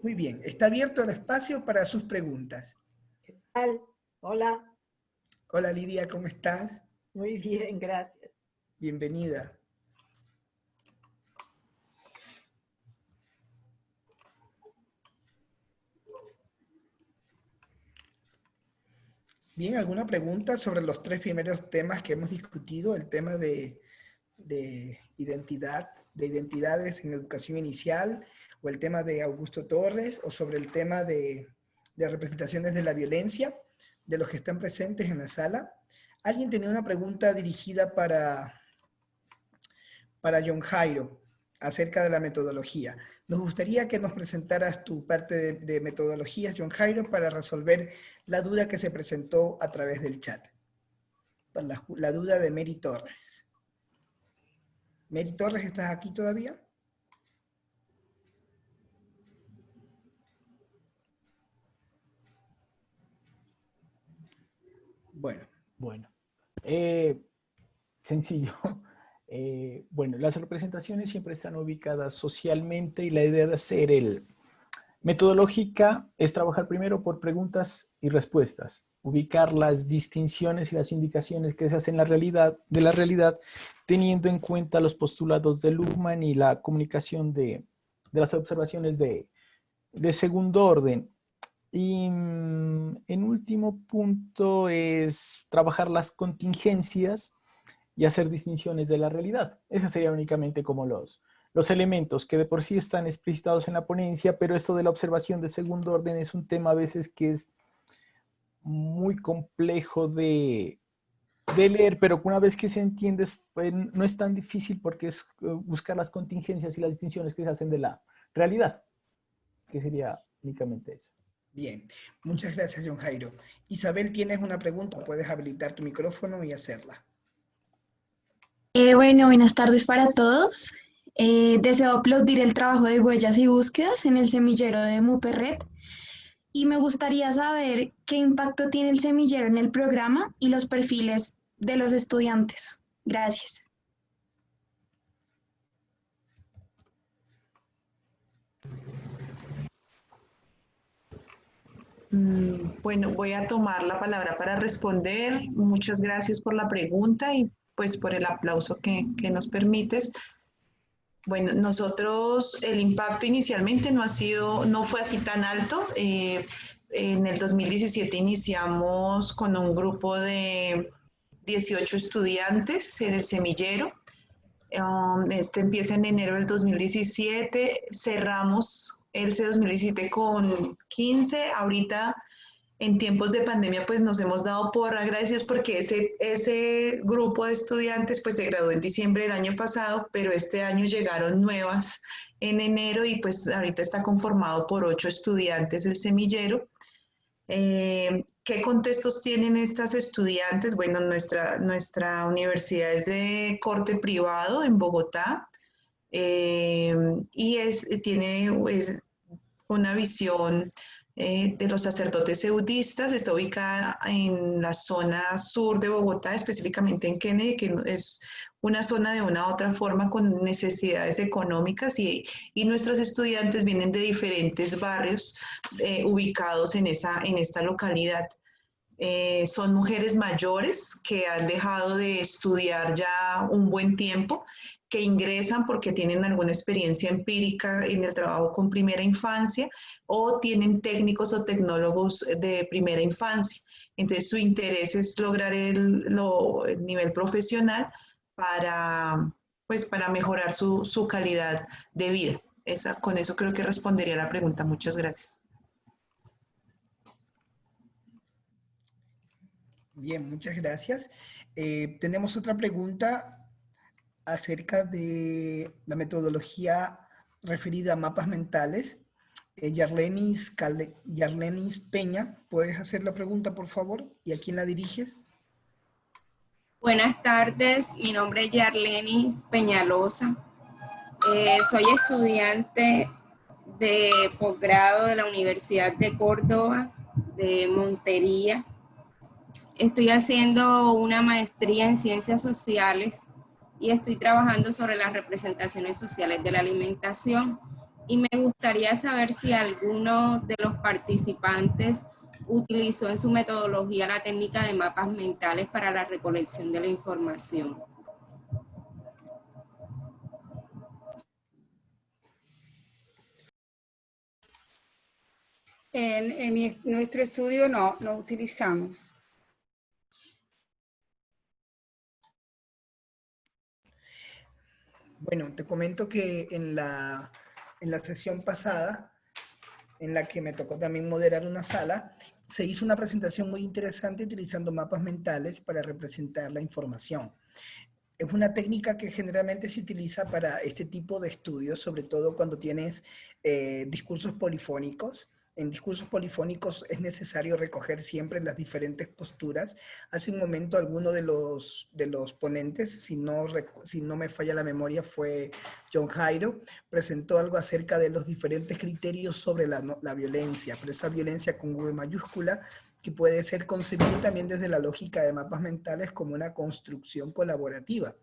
Muy bien, está abierto el espacio para sus preguntas. ¿Qué tal? Hola. Hola Lidia, ¿cómo estás? Muy bien, gracias. Bienvenida. Bien, ¿alguna pregunta sobre los tres primeros temas que hemos discutido? El tema de identidad, de identidades en educación inicial, o el tema de Augusto Torres, o sobre el tema de representaciones de la violencia, de los que están presentes en la sala. ¿Alguien tenía una pregunta dirigida para John Jairo acerca de la metodología? Nos gustaría que nos presentaras tu parte de metodologías, John Jairo, para resolver la duda que se presentó a través del chat. La duda de Mary Torres. Mary Torres, ¿estás aquí todavía? Bueno. Sencillo. Bueno, las representaciones siempre están ubicadas socialmente y la idea de hacer metodológica es trabajar primero por preguntas y respuestas, ubicar las distinciones y las indicaciones que se hacen de la realidad, teniendo en cuenta los postulados de Luhmann y la comunicación de las observaciones de segundo orden. Y en último punto es trabajar las contingencias y hacer distinciones de la realidad. Esos serían únicamente como los elementos que de por sí están explicitados en la ponencia, pero esto de la observación de segundo orden es un tema a veces que es muy complejo de leer, pero una vez que se entiende no es tan difícil porque es buscar las contingencias y las distinciones que se hacen de la realidad, que sería únicamente eso. Bien, muchas gracias, John Jairo. Isabel, ¿tienes una pregunta? Puedes habilitar tu micrófono y hacerla. Bueno, buenas tardes para todos. Deseo aplaudir el trabajo de huellas y búsquedas en el semillero de Muperret y me gustaría saber qué impacto tiene el semillero en el programa y los perfiles de los estudiantes. Gracias. Bueno, voy a tomar la palabra para responder. Muchas gracias por la pregunta y pues por el aplauso que nos permites. Bueno, nosotros el impacto inicialmente no fue así tan alto. En el 2017 iniciamos con un grupo de 18 estudiantes en el semillero. Este empieza en enero del 2017, cerramos el 2017 con 15, ahorita en tiempos de pandemia pues nos hemos dado por agradecidos porque ese grupo de estudiantes pues se graduó en diciembre del año pasado, pero este año llegaron nuevas en enero y pues ahorita está conformado por 8 estudiantes el semillero. ¿Qué contextos tienen estas estudiantes? Bueno, nuestra universidad es de corte privado en Bogotá y tiene una visión de los sacerdotes eudistas, está ubicada en la zona sur de Bogotá, específicamente en Kennedy, que es una zona de una u otra forma con necesidades económicas y nuestros estudiantes vienen de diferentes barrios ubicados en esta localidad. Son mujeres mayores que han dejado de estudiar ya un buen tiempo, que ingresan porque tienen alguna experiencia empírica en el trabajo con primera infancia o tienen técnicos o tecnólogos de primera infancia. Entonces su interés es lograr el nivel profesional para mejorar su calidad de vida. Con eso creo que respondería a la pregunta. Muchas gracias. Bien, muchas gracias. Tenemos otra pregunta acerca de la metodología referida a mapas mentales. Yarlenis Peña, ¿puedes hacer la pregunta, por favor? ¿Y a quién la diriges? Buenas tardes, mi nombre es Yarlenis Peñalosa. Soy estudiante de posgrado de la Universidad de Córdoba, de Montería. Estoy haciendo una maestría en Ciencias Sociales y estoy trabajando sobre las representaciones sociales de la alimentación. Y me gustaría saber si alguno de los participantes utilizó en su metodología la técnica de mapas mentales para la recolección de la información. En nuestro estudio no utilizamos. Bueno, te comento que en la sesión pasada, en la que me tocó también moderar una sala, se hizo una presentación muy interesante utilizando mapas mentales para representar la información. Es una técnica que generalmente se utiliza para este tipo de estudios, sobre todo cuando tienes discursos polifónicos. En discursos polifónicos es necesario recoger siempre las diferentes posturas. Hace un momento alguno de los ponentes, si no me falla la memoria, fue John Jairo, presentó algo acerca de los diferentes criterios sobre la violencia, pero esa violencia con V mayúscula, que puede ser concebido también desde la lógica de mapas mentales como una construcción colaborativa,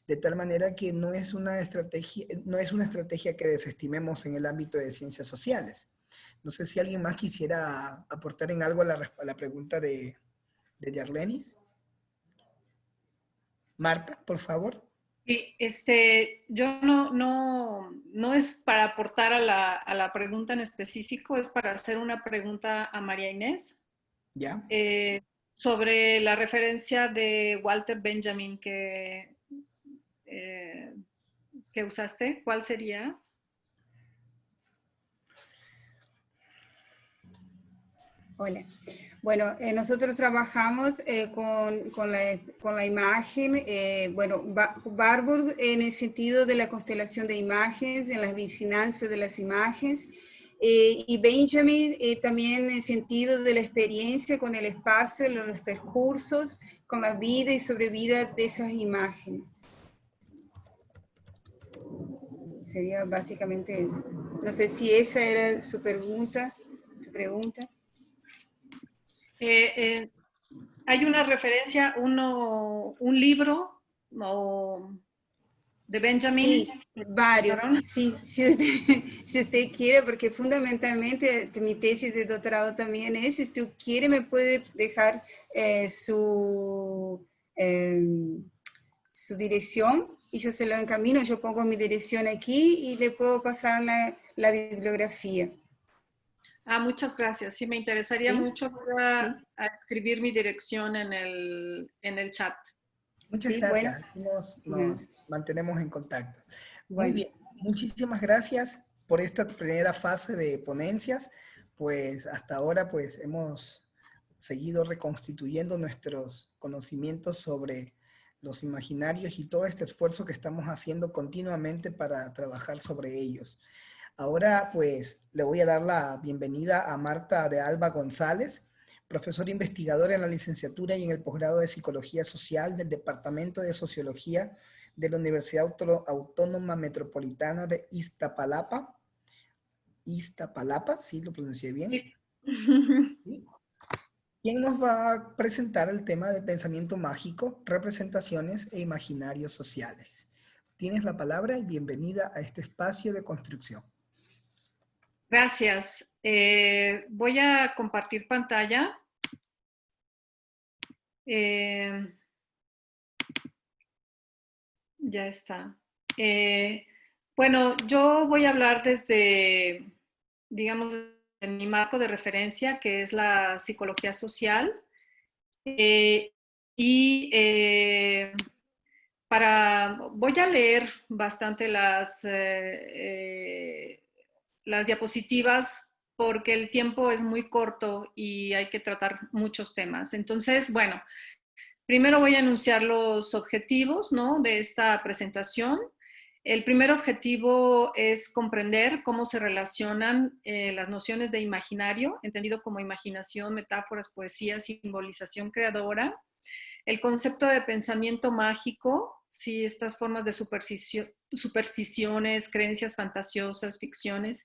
de tal manera que no es una estrategia que desestimemos en el ámbito de ciencias sociales. No sé si alguien más quisiera aportar en algo a la pregunta de Yarlenis. Marta, por favor. Sí, yo no es para aportar a la pregunta en específico, es para hacer una pregunta a María Inés. ¿Ya? Sobre la referencia de Walter Benjamin que usaste, ¿cuál sería? Hola. Bueno, nosotros trabajamos con la imagen, Warburg en el sentido de la constelación de imágenes, en las vicinanzas de las imágenes, y Benjamin también en el sentido de la experiencia con el espacio, los percursos, con la vida y sobrevida de esas imágenes. Sería básicamente eso. No sé si esa era su pregunta. Hay una referencia, un libro de Benjamin. Sí, varios. Sí, si usted quiere, porque fundamentalmente mi tesis de doctorado también es, si usted quiere me puede dejar su dirección y yo se lo encamino, yo pongo mi dirección aquí y le puedo pasar la bibliografía. Muchas gracias. Sí, me interesaría mucho. Voy a escribir mi dirección en el chat. Muchas gracias. Bueno. Nos mantenemos en contacto. Muy bien. Muchísimas gracias por esta primera fase de ponencias. Pues hasta ahora pues hemos seguido reconstituyendo nuestros conocimientos sobre los imaginarios y todo este esfuerzo que estamos haciendo continuamente para trabajar sobre ellos. Ahora pues le voy a dar la bienvenida a Marta de Alba González, profesora investigadora en la licenciatura y en el posgrado de Psicología Social del Departamento de Sociología de la Universidad Autónoma Metropolitana de Iztapalapa. Iztapalapa, ¿sí lo pronuncié bien? Sí. ¿Sí? ¿Quién nos va a presentar el tema de pensamiento mágico, representaciones e imaginarios sociales? Tienes la palabra y bienvenida a este espacio de construcción. Gracias. Voy a compartir pantalla. Ya está. Bueno, yo voy a hablar desde, digamos, de mi marco de referencia, que es la psicología social. Voy a leer bastante las diapositivas porque el tiempo es muy corto y hay que tratar muchos temas. Entonces, bueno, primero voy a enunciar los objetivos, ¿no?, de esta presentación. El primer objetivo es comprender cómo se relacionan las nociones de imaginario, entendido como imaginación, metáforas, poesía, simbolización creadora, el concepto de pensamiento mágico, sí, estas formas de supersticiones, creencias fantasiosas, ficciones,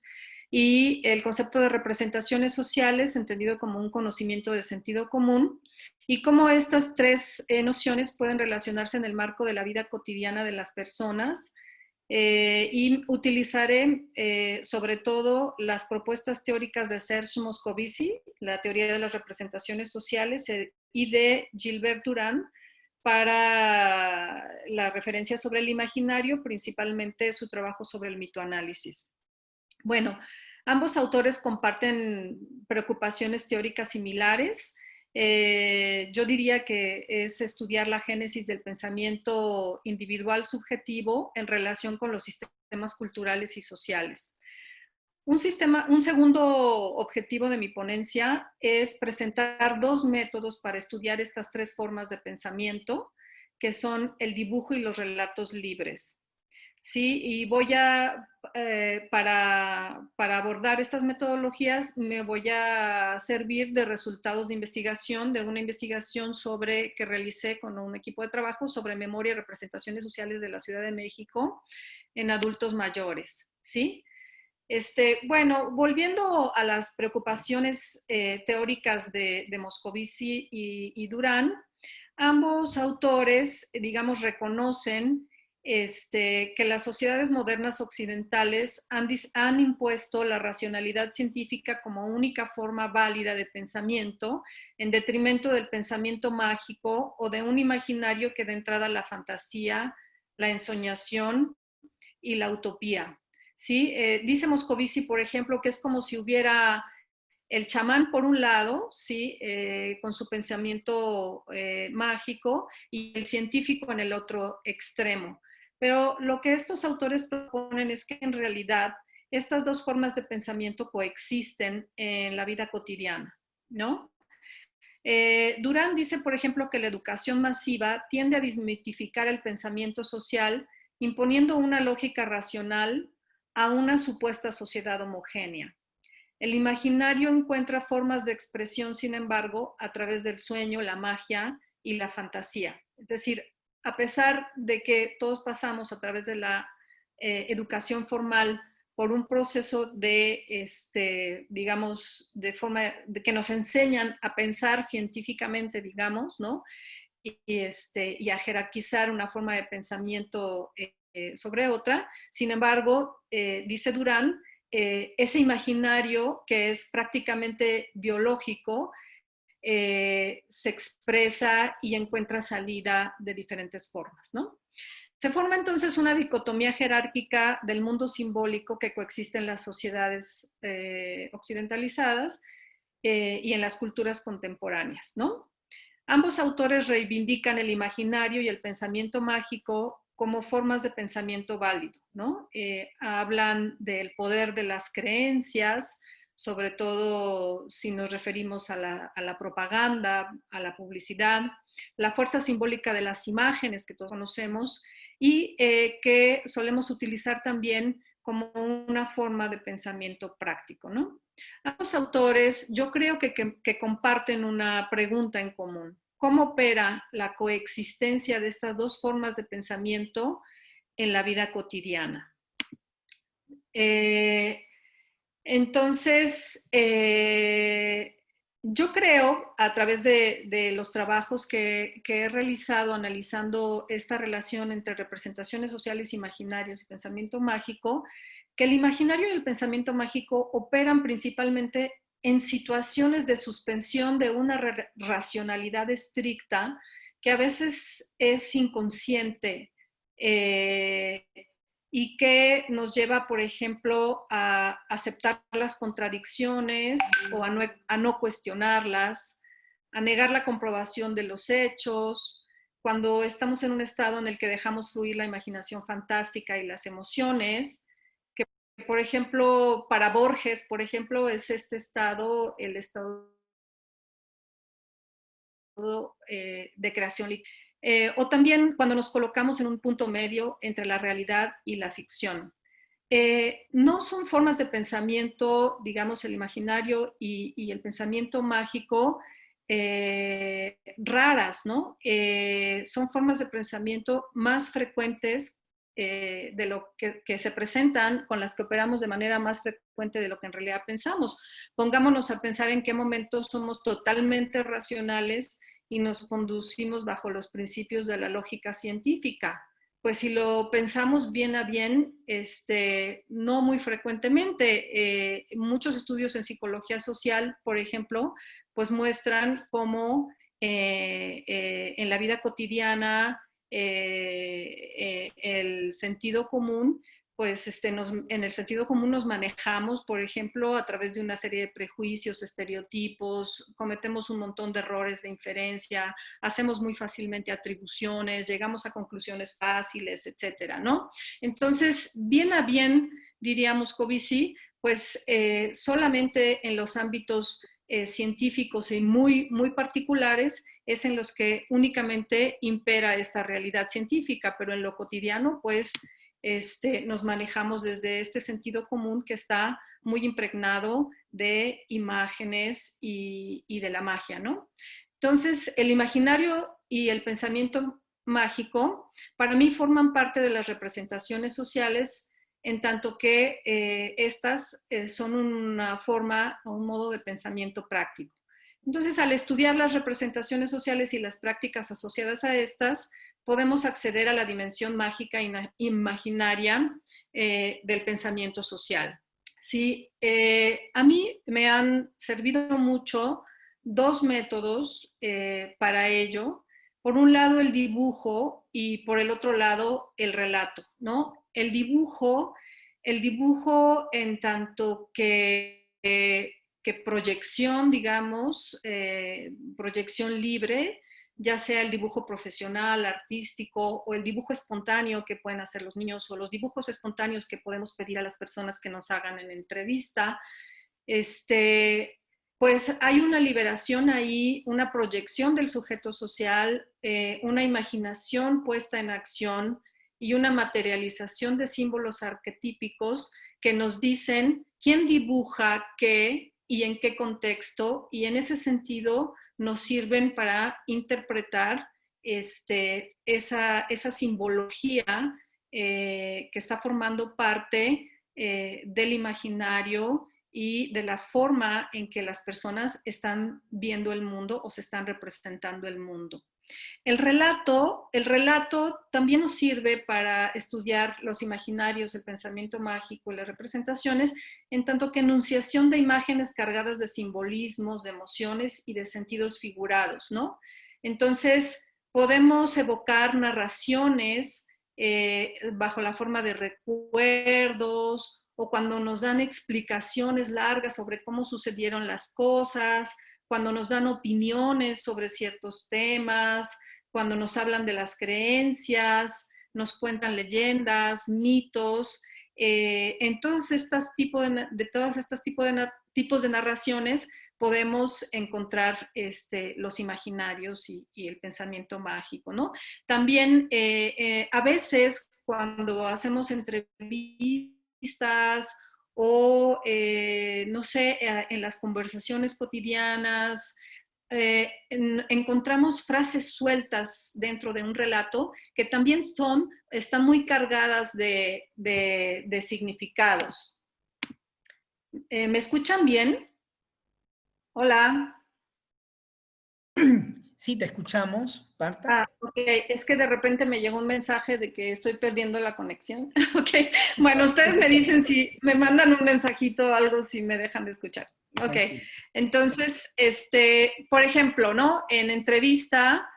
y el concepto de representaciones sociales, entendido como un conocimiento de sentido común, y cómo estas tres nociones pueden relacionarse en el marco de la vida cotidiana de las personas, y utilizaré sobre todo las propuestas teóricas de Serge Moscovici, la teoría de las representaciones sociales, y de Gilbert Durand para la referencia sobre el imaginario, principalmente su trabajo sobre el mitoanálisis. Bueno, ambos autores comparten preocupaciones teóricas similares Yo diría que es estudiar la génesis del pensamiento individual subjetivo en relación con los sistemas culturales y sociales. Un segundo objetivo de mi ponencia es presentar 2 métodos para estudiar estas 3 formas de pensamiento, que son el dibujo y los relatos libres. Sí, y voy a, para abordar estas metodologías, me voy a servir de resultados de investigación, de una investigación que realicé con un equipo de trabajo sobre memoria y representaciones sociales de la Ciudad de México en adultos mayores, ¿sí? Bueno, volviendo a las preocupaciones teóricas de Moscovici y Durán, ambos autores, digamos, reconocen que las sociedades modernas occidentales han impuesto la racionalidad científica como única forma válida de pensamiento en detrimento del pensamiento mágico o de un imaginario que da entrada a la fantasía, la ensoñación y la utopía. ¿Sí? Dice Moscovici, por ejemplo, que es como si hubiera el chamán por un lado, ¿sí? Con su pensamiento mágico, y el científico en el otro extremo. Pero lo que estos autores proponen es que en realidad estas 2 formas de pensamiento coexisten en la vida cotidiana, ¿no? Durán dice, por ejemplo, que la educación masiva tiende a desmitificar el pensamiento social, imponiendo una lógica racional a una supuesta sociedad homogénea. El imaginario encuentra formas de expresión, sin embargo, a través del sueño, la magia y la fantasía. Es decir, a pesar de que todos pasamos a través de la educación formal por un proceso de, digamos, de forma de que nos enseñan a pensar científicamente, digamos, ¿no? Y a jerarquizar una forma de pensamiento sobre otra. Sin embargo, dice Durán, ese imaginario que es prácticamente biológico se expresa y encuentra salida de diferentes formas, ¿no? Se forma entonces una dicotomía jerárquica del mundo simbólico que coexiste en las sociedades occidentalizadas y en las culturas contemporáneas, ¿no? Ambos autores reivindican el imaginario y el pensamiento mágico como formas de pensamiento válido, ¿no? Hablan del poder de las creencias, sobre todo si nos referimos a la propaganda, a la publicidad, la fuerza simbólica de las imágenes que todos conocemos y que solemos utilizar también como una forma de pensamiento práctico, ¿no? Ambos autores yo creo que comparten una pregunta en común. ¿Cómo opera la coexistencia de estas 2 formas de pensamiento en la vida cotidiana? Entonces, yo creo, a través de los trabajos que he realizado analizando esta relación entre representaciones sociales imaginarias y pensamiento mágico, que el imaginario y el pensamiento mágico operan principalmente en situaciones de suspensión de una racionalidad estricta que a veces es inconsciente y que nos lleva, por ejemplo, a aceptar las contradicciones o a no cuestionarlas, a negar la comprobación de los hechos, cuando estamos en un estado en el que dejamos fluir la imaginación fantástica y las emociones, que, por ejemplo, para Borges, por ejemplo, es este estado, el estado de creación literaria. O también cuando nos colocamos en un punto medio entre la realidad y la ficción. No son formas de pensamiento, digamos, el imaginario y el pensamiento mágico raras, ¿no? Son formas de pensamiento más frecuentes de lo que se presentan, con las que operamos de manera más frecuente de lo que en realidad pensamos. Pongámonos a pensar en qué momentos somos totalmente racionales y nos conducimos bajo los principios de la lógica científica. Pues si lo pensamos bien a bien, no muy frecuentemente. Muchos estudios en psicología social, por ejemplo, pues muestran cómo en la vida cotidiana el sentido común pues en el sentido común nos manejamos, por ejemplo, a través de una serie de prejuicios, estereotipos, cometemos un montón de errores de inferencia, hacemos muy fácilmente atribuciones, llegamos a conclusiones fáciles, etcétera, ¿no? Entonces, bien a bien, diríamos Covici, pues solamente en los ámbitos científicos y muy, muy particulares es en los que únicamente impera esta realidad científica, pero en lo cotidiano, pues, nos manejamos desde este sentido común que está muy impregnado de imágenes y de la magia, ¿no? Entonces, el imaginario y el pensamiento mágico para mí forman parte de las representaciones sociales, en tanto que estas son una forma o un modo de pensamiento práctico. Entonces, al estudiar las representaciones sociales y las prácticas asociadas a estas, podemos acceder a la dimensión mágica imaginaria del pensamiento social. Sí, a mí me han servido mucho dos métodos para ello. Por un lado, el dibujo y por el otro lado, el relato, ¿no? El dibujo en tanto que proyección, digamos, proyección libre, ya sea el dibujo profesional, artístico o el dibujo espontáneo que pueden hacer los niños o los dibujos espontáneos que podemos pedir a las personas que nos hagan en entrevista, pues hay una liberación ahí, una proyección del sujeto social, una imaginación puesta en acción y una materialización de símbolos arquetípicos que nos dicen quién dibuja qué y en qué contexto, y en ese sentido nos sirven para interpretar esa simbología que está formando parte del imaginario y de la forma en que las personas están viendo el mundo o se están representando el mundo. El relato también nos sirve para estudiar los imaginarios, el pensamiento mágico y las representaciones, en tanto que enunciación de imágenes cargadas de simbolismos, de emociones y de sentidos figurados, ¿no? Entonces, podemos evocar narraciones bajo la forma de recuerdos o cuando nos dan explicaciones largas sobre cómo sucedieron las cosas, cuando nos dan opiniones sobre ciertos temas, cuando nos hablan de las creencias, nos cuentan leyendas, mitos. En todos estos tipos de narraciones podemos encontrar los imaginarios y el pensamiento mágico, ¿no? También a veces cuando hacemos entrevistas o, no sé, en las conversaciones cotidianas, encontramos frases sueltas dentro de un relato que también están muy cargadas de significados. ¿Me escuchan bien? Hola. Sí, te escuchamos, Marta. Ok, es que de repente me llegó un mensaje de que estoy perdiendo la conexión. Ok, bueno, ustedes me dicen si me mandan un mensajito o algo si me dejan de escuchar. Ok, entonces, por ejemplo, ¿no? En entrevista,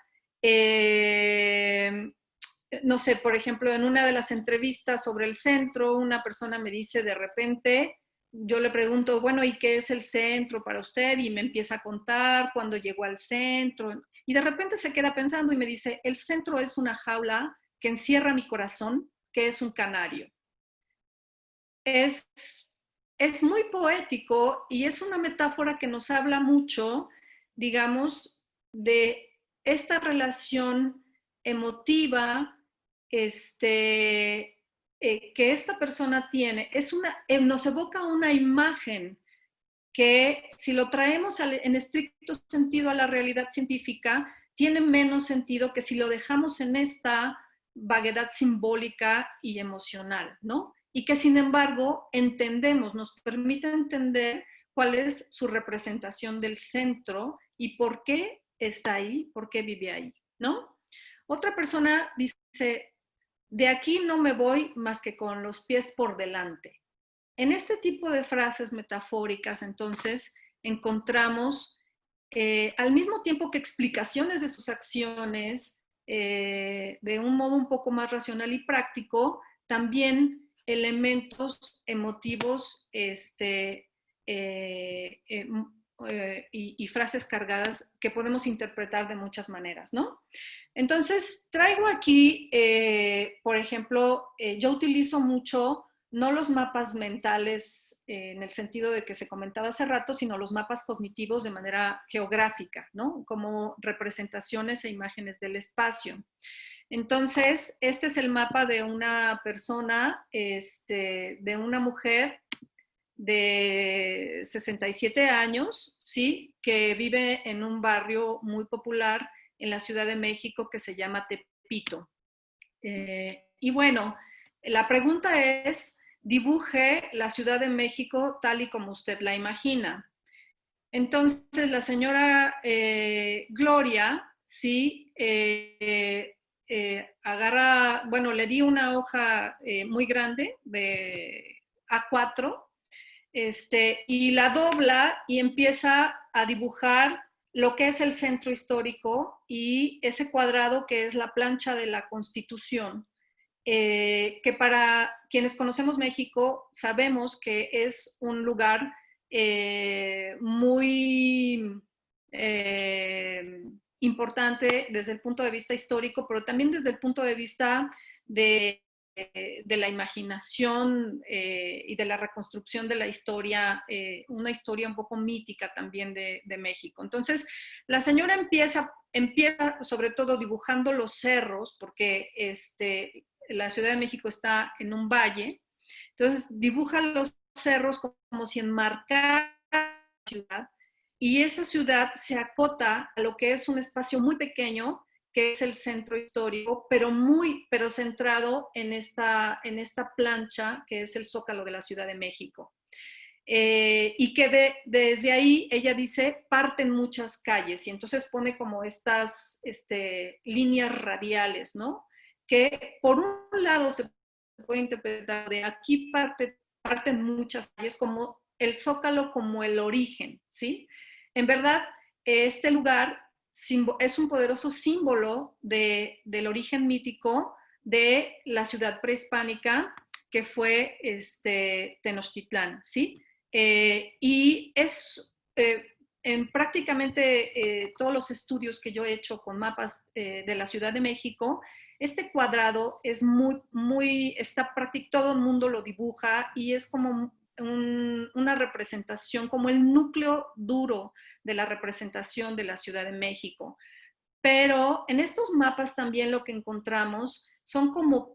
no sé, por ejemplo, en una de las entrevistas sobre el centro, una persona me dice de repente, yo le pregunto, bueno, ¿y qué es el centro para usted? Y me empieza a contar cuándo llegó al centro. Y de repente se queda pensando y me dice, el centro es una jaula que encierra mi corazón, que es un canario. Es muy poético y es una metáfora que nos habla mucho, digamos, de esta relación emotiva que esta persona tiene. Nos evoca una imagen que si lo traemos en estricto sentido a la realidad científica, tiene menos sentido que si lo dejamos en esta vaguedad simbólica y emocional, ¿no? Y que sin embargo nos permite entender cuál es su representación del centro y por qué está ahí, por qué vive ahí, ¿no? Otra persona dice, de aquí no me voy más que con los pies por delante. En este tipo de frases metafóricas, entonces, encontramos al mismo tiempo que explicaciones de sus acciones de un modo un poco más racional y práctico, también elementos emotivos y frases cargadas que podemos interpretar de muchas maneras, ¿no? Entonces, traigo aquí, por ejemplo, yo utilizo mucho, no los mapas mentales en el sentido de que se comentaba hace rato, sino los mapas cognitivos de manera geográfica, ¿no? Como representaciones e imágenes del espacio. Entonces, este es el mapa de una persona, de una mujer de 67 años, ¿sí? Que vive en un barrio muy popular en la Ciudad de México que se llama Tepito. Y bueno, la pregunta es, dibuje la Ciudad de México tal y como usted la imagina. Entonces, la señora Gloria, ¿sí? Agarra, bueno, le di una hoja muy grande de A4, y la dobla y empieza a dibujar lo que es el centro histórico y ese cuadrado que es la plancha de la Constitución, que para quienes conocemos México sabemos que es un lugar muy importante desde el punto de vista histórico, pero también desde el punto de vista de la imaginación y de la reconstrucción de la historia, una historia un poco mítica también de México. Entonces, la señora empieza sobre todo dibujando los cerros, porque la Ciudad de México está en un valle, entonces dibuja los cerros como si enmarcara la ciudad, y esa ciudad se acota a lo que es un espacio muy pequeño, que es el centro histórico, pero centrado en esta plancha que es el Zócalo de la Ciudad de México. Y que desde ahí, ella dice, parten muchas calles, y entonces pone como estas líneas radiales, ¿no? Que por un lado se puede interpretar de aquí parten muchas calles, como el Zócalo como el origen, ¿sí? En verdad, este lugar es un poderoso símbolo del origen mítico de la ciudad prehispánica que fue Tenochtitlán, ¿sí? Y es en prácticamente todos los estudios que yo he hecho con mapas de la Ciudad de México, este cuadrado es todo el mundo lo dibuja y es como una representación, como el núcleo duro de la representación de la Ciudad de México. Pero en estos mapas también lo que encontramos son como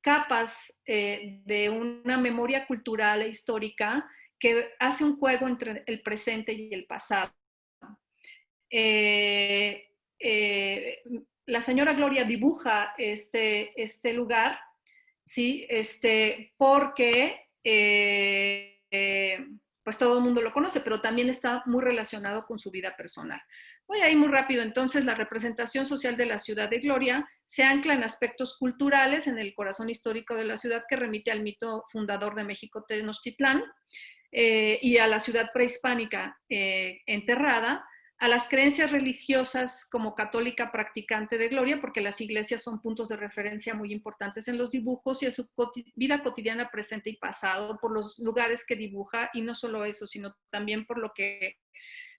capas de una memoria cultural e histórica que hace un juego entre el presente y el pasado. La señora Gloria dibuja este lugar, ¿sí? Porque pues todo el mundo lo conoce, pero también está muy relacionado con su vida personal. Voy a ir muy rápido. Entonces, la representación social de la ciudad de Gloria se ancla en aspectos culturales, en el corazón histórico de la ciudad, que remite al mito fundador de México, Tenochtitlán, y a la ciudad prehispánica enterrada, a las creencias religiosas como católica practicante de Gloria, porque las iglesias son puntos de referencia muy importantes en los dibujos, y a su vida cotidiana, presente y pasado, por los lugares que dibuja, y no solo eso, sino también por lo que...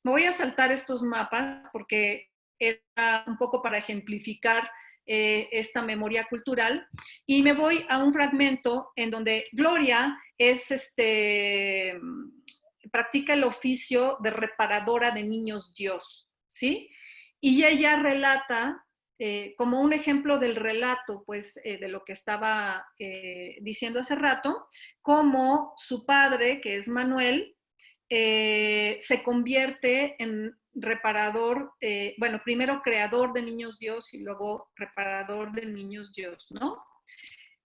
Me voy a saltar estos mapas porque era un poco para ejemplificar esta memoria cultural, y me voy a un fragmento en donde Gloria practica el oficio de reparadora de niños Dios, ¿sí? Y ella relata, como un ejemplo del relato, pues, de lo que estaba diciendo hace rato, cómo su padre, que es Manuel, se convierte en reparador, bueno, primero creador de niños Dios y luego reparador de niños Dios, ¿no?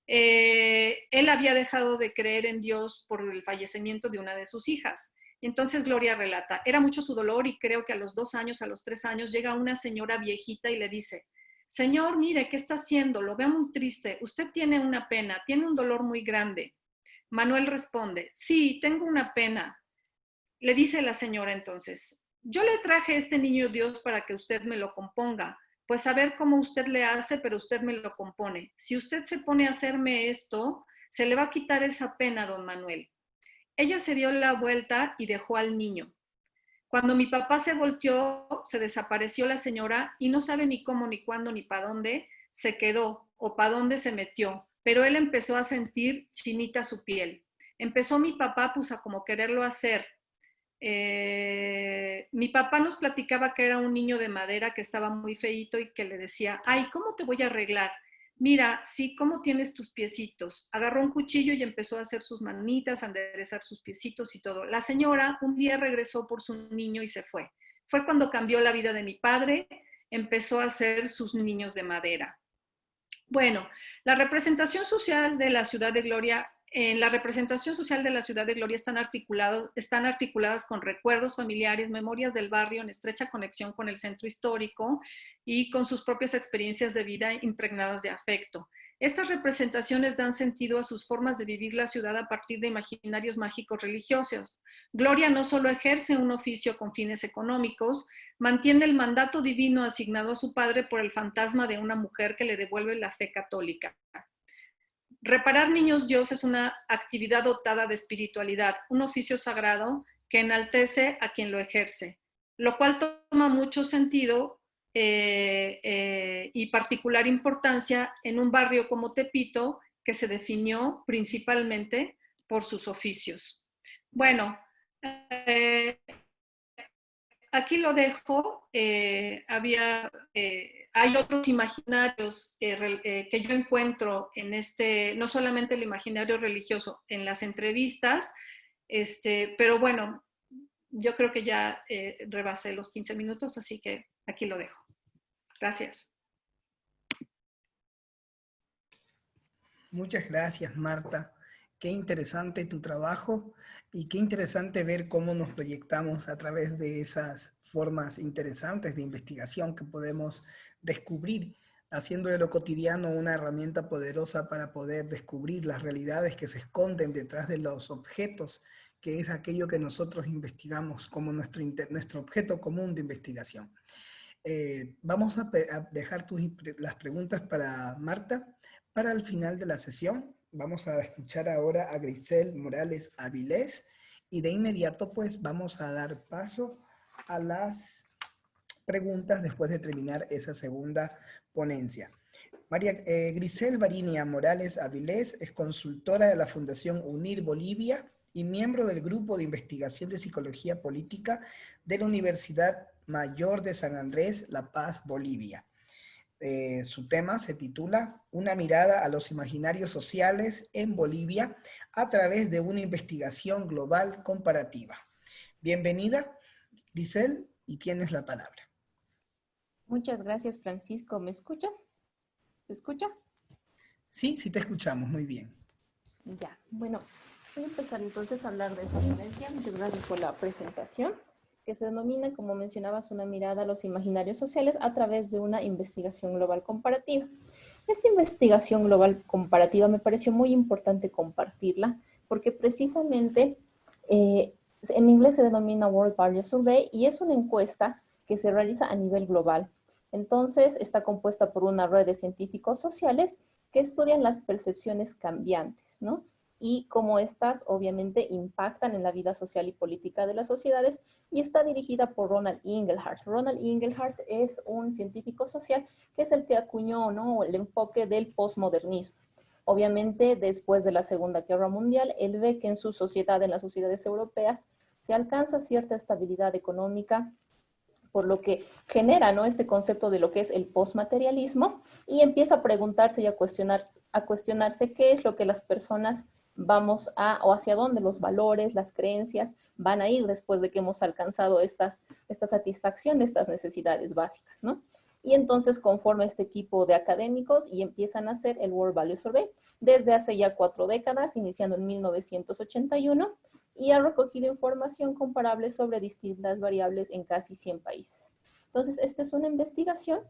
Él había dejado de creer en Dios por el fallecimiento de una de sus hijas. Entonces Gloria relata, era mucho su dolor, y creo que a los 2 años, a los 3 años, llega una señora viejita y le dice, Señor, mire, ¿qué está haciendo? Lo veo muy triste. Usted tiene una pena, tiene un dolor muy grande. Manuel responde, sí, tengo una pena. Le dice la señora entonces, yo le traje este niño Dios para que usted me lo componga. Pues a ver cómo usted le hace, pero usted me lo compone. Si usted se pone a hacerme esto, Se le va a quitar esa pena, don Manuel. Ella se dio la vuelta y dejó al niño. Cuando mi papá se volteó, se desapareció la señora y no sabe ni cómo, ni cuándo, ni para dónde se quedó o para dónde se metió. Pero él empezó a sentir chinita su piel. Empezó mi papá pues a como quererlo hacer. Mi papá nos platicaba que era un niño de madera que estaba muy feíto y que le decía, ay, ¿cómo te voy a arreglar? Mira, sí, ¿cómo tienes tus piecitos? Agarró un cuchillo y empezó a hacer sus manitas, a enderezar sus piecitos y todo. La señora un día regresó por su niño y se fue. Fue cuando cambió la vida de mi padre, empezó a hacer sus niños de madera. Bueno, la representación social de la Ciudad de Gloria, en la representación social de la Ciudad de Gloria están articuladas con recuerdos familiares, memorias del barrio en estrecha conexión con el centro histórico y con sus propias experiencias de vida impregnadas de afecto. Estas representaciones dan sentido a sus formas de vivir la ciudad a partir de imaginarios mágicos religiosos. Gloria no solo ejerce un oficio con fines económicos, mantiene el mandato divino asignado a su padre por el fantasma de una mujer que le devuelve la fe católica. Reparar niños Dios es una actividad dotada de espiritualidad, un oficio sagrado que enaltece a quien lo ejerce, lo cual toma mucho sentido y particular importancia en un barrio como Tepito, que se definió principalmente por sus oficios. Bueno, aquí lo dejo. Hay otros imaginarios que yo encuentro en no solamente el imaginario religioso, en las entrevistas, pero bueno, yo creo que ya rebasé los 15 minutos, así que aquí lo dejo. Gracias. Muchas gracias, Marta. Qué interesante tu trabajo y qué interesante ver cómo nos proyectamos a través de esas formas interesantes de investigación que podemos descubrir, haciendo de lo cotidiano una herramienta poderosa para poder descubrir las realidades que se esconden detrás de los objetos, que es aquello que nosotros investigamos como nuestro objeto común de investigación. Vamos a dejar las preguntas para Marta para el final de la sesión. Vamos a escuchar ahora a Grisel Morales Avilés y de inmediato pues vamos a dar paso a las preguntas después de terminar esa segunda ponencia. Grisel Varinia Morales Avilés es consultora de la Fundación Unir Bolivia y miembro del Grupo de Investigación de Psicología Política de la Universidad Mayor de San Andrés, La Paz, Bolivia. Su tema se titula Una mirada a los imaginarios sociales en Bolivia a través de una investigación global comparativa. Bienvenida, Grisel, y tienes la palabra. Muchas gracias, Francisco. ¿Me escuchas? ¿Te escucha? Sí, sí te escuchamos, muy bien. Ya, bueno, voy a empezar entonces a hablar de esta ponencia. Muchas gracias por la presentación, que se denomina, como mencionabas, una mirada a los imaginarios sociales a través de una investigación global comparativa. Esta investigación global comparativa me pareció muy importante compartirla, porque precisamente en inglés se denomina World Value Survey y es una encuesta que se realiza a nivel global. Entonces, está compuesta por una red de científicos sociales que estudian las percepciones cambiantes, ¿no? Y cómo estas obviamente impactan en la vida social y política de las sociedades, y está dirigida por Ronald Inglehart. Ronald Inglehart es un científico social que es el que acuñó, ¿no?, el enfoque del posmodernismo. Obviamente, después de la Segunda Guerra Mundial, él ve que en su sociedad, en las sociedades europeas, se alcanza cierta estabilidad económica, por lo que genera, ¿no?, este concepto de lo que es el postmaterialismo, y empieza a preguntarse y a cuestionarse qué es lo que las personas vamos a, o hacia dónde los valores, las creencias van a ir después de que hemos alcanzado esta satisfacción de estas necesidades básicas, ¿no? Y entonces conforma este equipo de académicos y empiezan a hacer el World Value Survey desde hace ya 4 décadas, iniciando en 1981, y ha recogido información comparable sobre distintas variables en casi 100 países. Entonces, esta es una investigación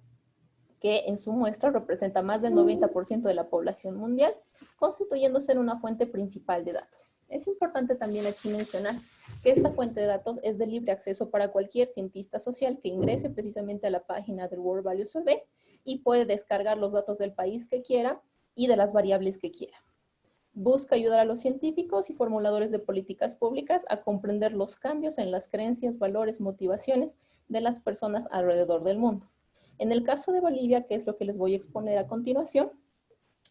que en su muestra representa más del 90% de la población mundial, constituyéndose en una fuente principal de datos. Es importante también aquí mencionar que esta fuente de datos es de libre acceso para cualquier cientista social que ingrese precisamente a la página del World Value Survey y puede descargar los datos del país que quiera y de las variables que quiera. Busca ayudar a los científicos y formuladores de políticas públicas a comprender los cambios en las creencias, valores, motivaciones de las personas alrededor del mundo. En el caso de Bolivia, que es lo que les voy a exponer a continuación,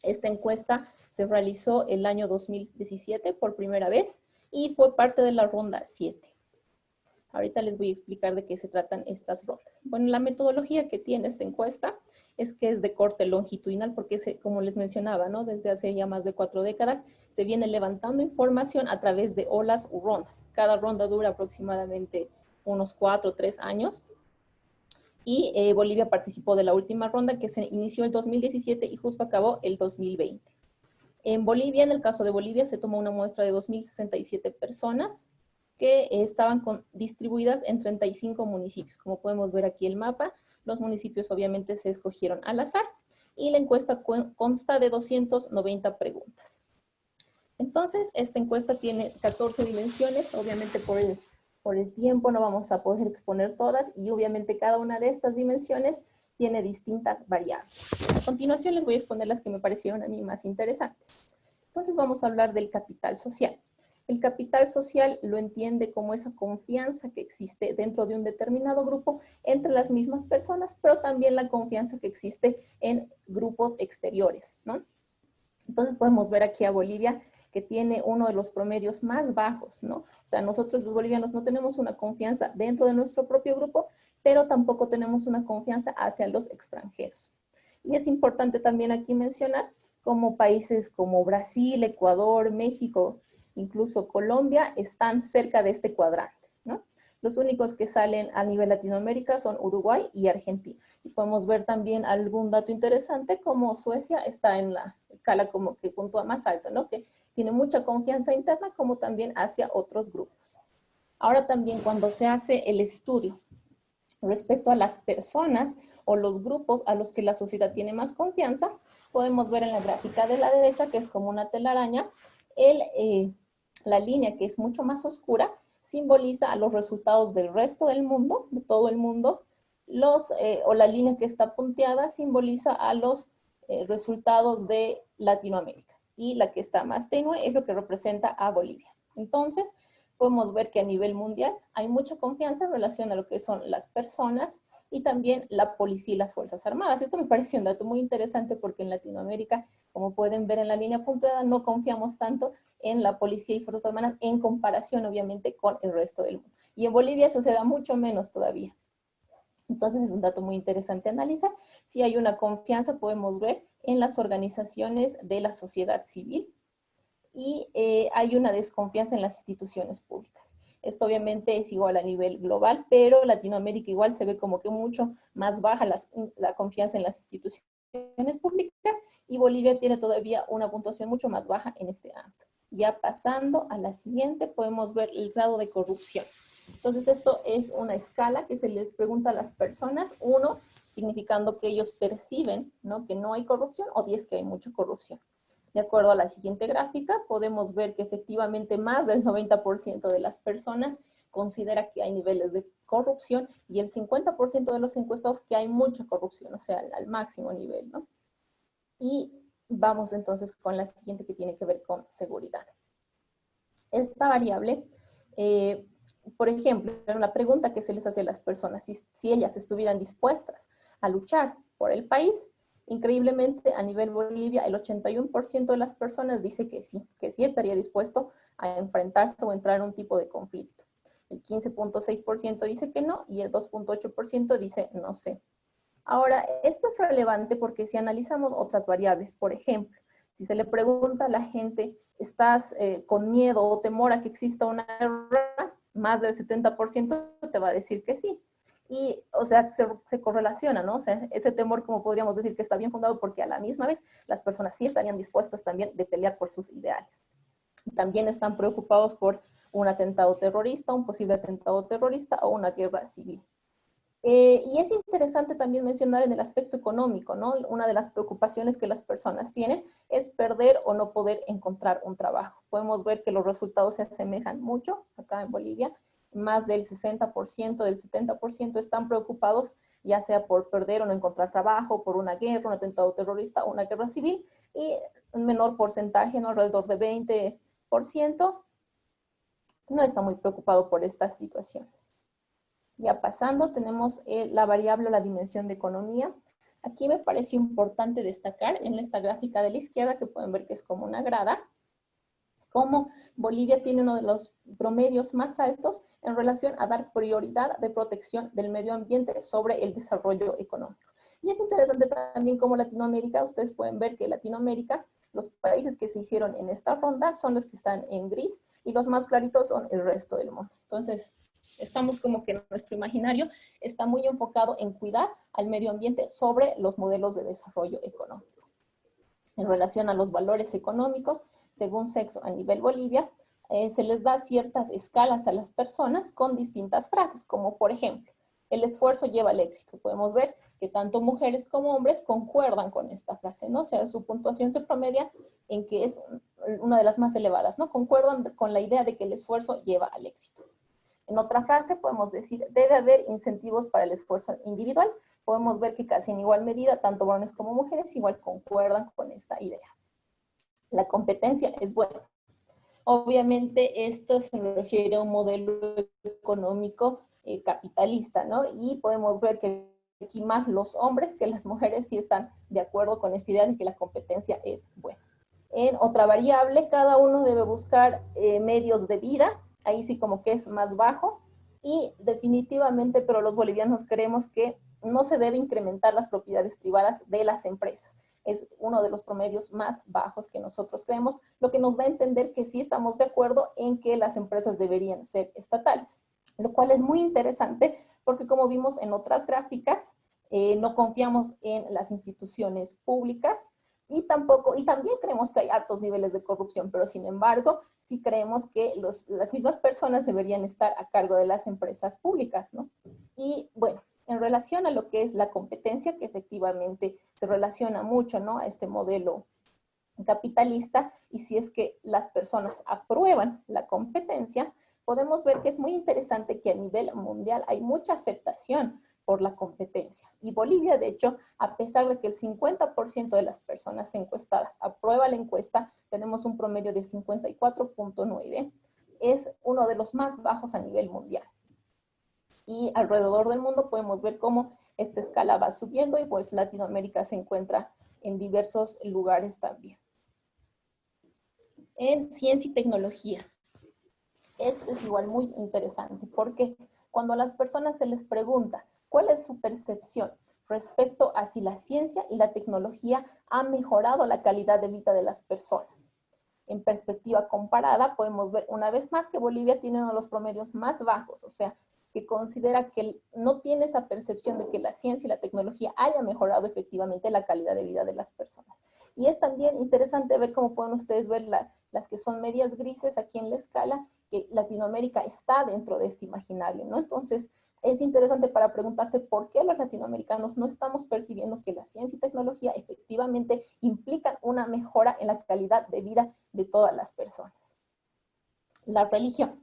esta encuesta se realizó el año 2017 por primera vez y fue parte de la ronda 7. Ahorita les voy a explicar de qué se tratan estas rondas. Bueno, la metodología que tiene esta encuesta es que es de corte longitudinal porque, como les mencionaba, ¿no? Desde hace ya más de 4 décadas se viene levantando información a través de olas o rondas. Cada ronda dura aproximadamente unos 4 o 3 años. Y Bolivia participó de la última ronda que se inició el 2017 y justo acabó el 2020. En Bolivia, en el caso de Bolivia, se tomó una muestra de 2.067 personas que estaban distribuidas en 35 municipios. Como podemos ver aquí el mapa, los municipios obviamente se escogieron al azar y la encuesta consta de 290 preguntas. Entonces, esta encuesta tiene 14 dimensiones, obviamente por el tiempo no vamos a poder exponer todas y obviamente cada una de estas dimensiones tiene distintas variables. A continuación les voy a exponer las que me parecieron a mí más interesantes. Entonces vamos a hablar del capital social. El capital social lo entiende como esa confianza que existe dentro de un determinado grupo entre las mismas personas, pero también la confianza que existe en grupos exteriores, ¿no? Entonces podemos ver aquí a Bolivia que tiene uno de los promedios más bajos, ¿no? O sea, nosotros los bolivianos no tenemos una confianza dentro de nuestro propio grupo, pero tampoco tenemos una confianza hacia los extranjeros. Y es importante también aquí mencionar como países como Brasil, Ecuador, México, incluso Colombia, están cerca de este cuadrante, ¿no? Los únicos que salen a nivel Latinoamérica son Uruguay y Argentina. Y podemos ver también algún dato interesante como Suecia está en la escala como que puntúa más alto, ¿no? Que tiene mucha confianza interna como también hacia otros grupos. Ahora también cuando se hace el estudio respecto a las personas o los grupos a los que la sociedad tiene más confianza, podemos ver en la gráfica de la derecha, que es como una telaraña, la línea que es mucho más oscura simboliza a los resultados del resto del mundo, de todo el mundo, o la línea que está punteada simboliza a los resultados de Latinoamérica. Y la que está más tenue es lo que representa a Bolivia. Entonces, podemos ver que a nivel mundial hay mucha confianza en relación a lo que son las personas y también la policía y las Fuerzas Armadas. Esto me parece un dato muy interesante porque en Latinoamérica, como pueden ver en la línea puntuada, no confiamos tanto en la policía y Fuerzas Armadas en comparación, obviamente, con el resto del mundo. Y en Bolivia eso se da mucho menos todavía. Entonces es un dato muy interesante analizar. Si hay una confianza, podemos ver en las organizaciones de la sociedad civil y hay una desconfianza en las instituciones públicas. Esto obviamente es igual a nivel global, pero Latinoamérica igual se ve como que mucho más baja la confianza en las instituciones públicas y Bolivia tiene todavía una puntuación mucho más baja en este ámbito. Ya pasando a la siguiente, podemos ver el grado de corrupción. Entonces esto es una escala que se les pregunta a las personas, 1 significando que ellos perciben, ¿no?, que no hay corrupción, o 10 que hay mucha corrupción. De acuerdo a la siguiente gráfica, podemos ver que efectivamente más del 90% de las personas considera que hay niveles de corrupción y el 50% de los encuestados que hay mucha corrupción, o sea, al máximo nivel, ¿no? Y vamos entonces con la siguiente que tiene que ver con seguridad. Esta variable, por ejemplo, era una pregunta que se les hace a las personas, si ellas estuvieran dispuestas a luchar por el país. Increíblemente, a nivel Bolivia, el 81% de las personas dice que sí estaría dispuesto a enfrentarse o entrar en un tipo de conflicto. El 15.6% dice que no y el 2.8% dice no sé. Ahora, esto es relevante porque si analizamos otras variables, por ejemplo, si se le pregunta a la gente, ¿estás con miedo o temor a que exista una guerra? Más del 70% te va a decir que sí. Y, o sea, se correlaciona, ¿no? O sea, ese temor, como podríamos decir que está bien fundado porque a la misma vez las personas sí estarían dispuestas también de pelear por sus ideales. También están preocupados por un atentado terrorista, un posible atentado terrorista o una guerra civil. Y es interesante también mencionar en el aspecto económico, ¿no? Una de las preocupaciones que las personas tienen es perder o no poder encontrar un trabajo. Podemos ver que los resultados se asemejan mucho acá en Bolivia. Más del 60%, del 70% están preocupados ya sea por perder o no encontrar trabajo, por una guerra, un atentado terrorista o una guerra civil. Y un menor porcentaje, ¿no? Alrededor de 20%, no está muy preocupado por estas situaciones. Ya pasando, tenemos la variable o la dimensión de economía. Aquí me parece importante destacar en esta gráfica de la izquierda, que pueden ver que es como una grada, cómo Bolivia tiene uno de los promedios más altos en relación a dar prioridad de protección del medio ambiente sobre el desarrollo económico. Y es interesante también cómo Latinoamérica, ustedes pueden ver que Latinoamérica, los países que se hicieron en esta ronda son los que están en gris y los más claritos son el resto del mundo. Entonces, estamos como que nuestro imaginario está muy enfocado en cuidar al medio ambiente sobre los modelos de desarrollo económico. En relación a los valores económicos, según sexo a nivel Bolivia, se les da ciertas escalas a las personas con distintas frases, como por ejemplo, el esfuerzo lleva al éxito. Podemos ver que tanto mujeres como hombres concuerdan con esta frase, ¿no? O sea, su puntuación se promedia en que es una de las más elevadas, ¿no? Concuerdan con la idea de que el esfuerzo lleva al éxito. En otra frase podemos decir, debe haber incentivos para el esfuerzo individual. Podemos ver que casi en igual medida, tanto varones como mujeres igual concuerdan con esta idea. La competencia es buena. Obviamente esto se refiere a un modelo económico capitalista, ¿no? Y podemos ver que aquí más los hombres que las mujeres sí están de acuerdo con esta idea de que la competencia es buena. En otra variable, cada uno debe buscar medios de vida, ahí sí como que es más bajo, y definitivamente, pero los bolivianos creemos que no se debe incrementar las propiedades privadas de las empresas. Es uno de los promedios más bajos que nosotros creemos, lo que nos da a entender que sí estamos de acuerdo en que las empresas deberían ser estatales, lo cual es muy interesante porque como vimos en otras gráficas, no confiamos en las instituciones públicas y también creemos que hay altos niveles de corrupción, pero sin embargo, sí creemos que las mismas personas deberían estar a cargo de las empresas públicas, ¿no? Y bueno, en relación a lo que es la competencia, que efectivamente se relaciona mucho, ¿no?, a este modelo capitalista, y si es que las personas aprueban la competencia, podemos ver que es muy interesante que a nivel mundial hay mucha aceptación por la competencia. Y Bolivia, de hecho, a pesar de que el 50% de las personas encuestadas aprueba la encuesta, tenemos un promedio de 54.9, es uno de los más bajos a nivel mundial. Y alrededor del mundo podemos ver cómo esta escala va subiendo y pues Latinoamérica se encuentra en diversos lugares también. En ciencia y tecnología. Esto es igual muy interesante porque cuando a las personas se les pregunta cuál es su percepción respecto a si la ciencia y la tecnología han mejorado la calidad de vida de las personas. En perspectiva comparada, podemos ver una vez más que Bolivia tiene uno de los promedios más bajos, o sea, que considera que no tiene esa percepción de que la ciencia y la tecnología haya mejorado efectivamente la calidad de vida de las personas. Y es también interesante ver cómo pueden ustedes ver las que son medias grises aquí en la escala, que Latinoamérica está dentro de este imaginario, ¿no? Entonces, es interesante para preguntarse por qué los latinoamericanos no estamos percibiendo que la ciencia y tecnología efectivamente implican una mejora en la calidad de vida de todas las personas. La religión.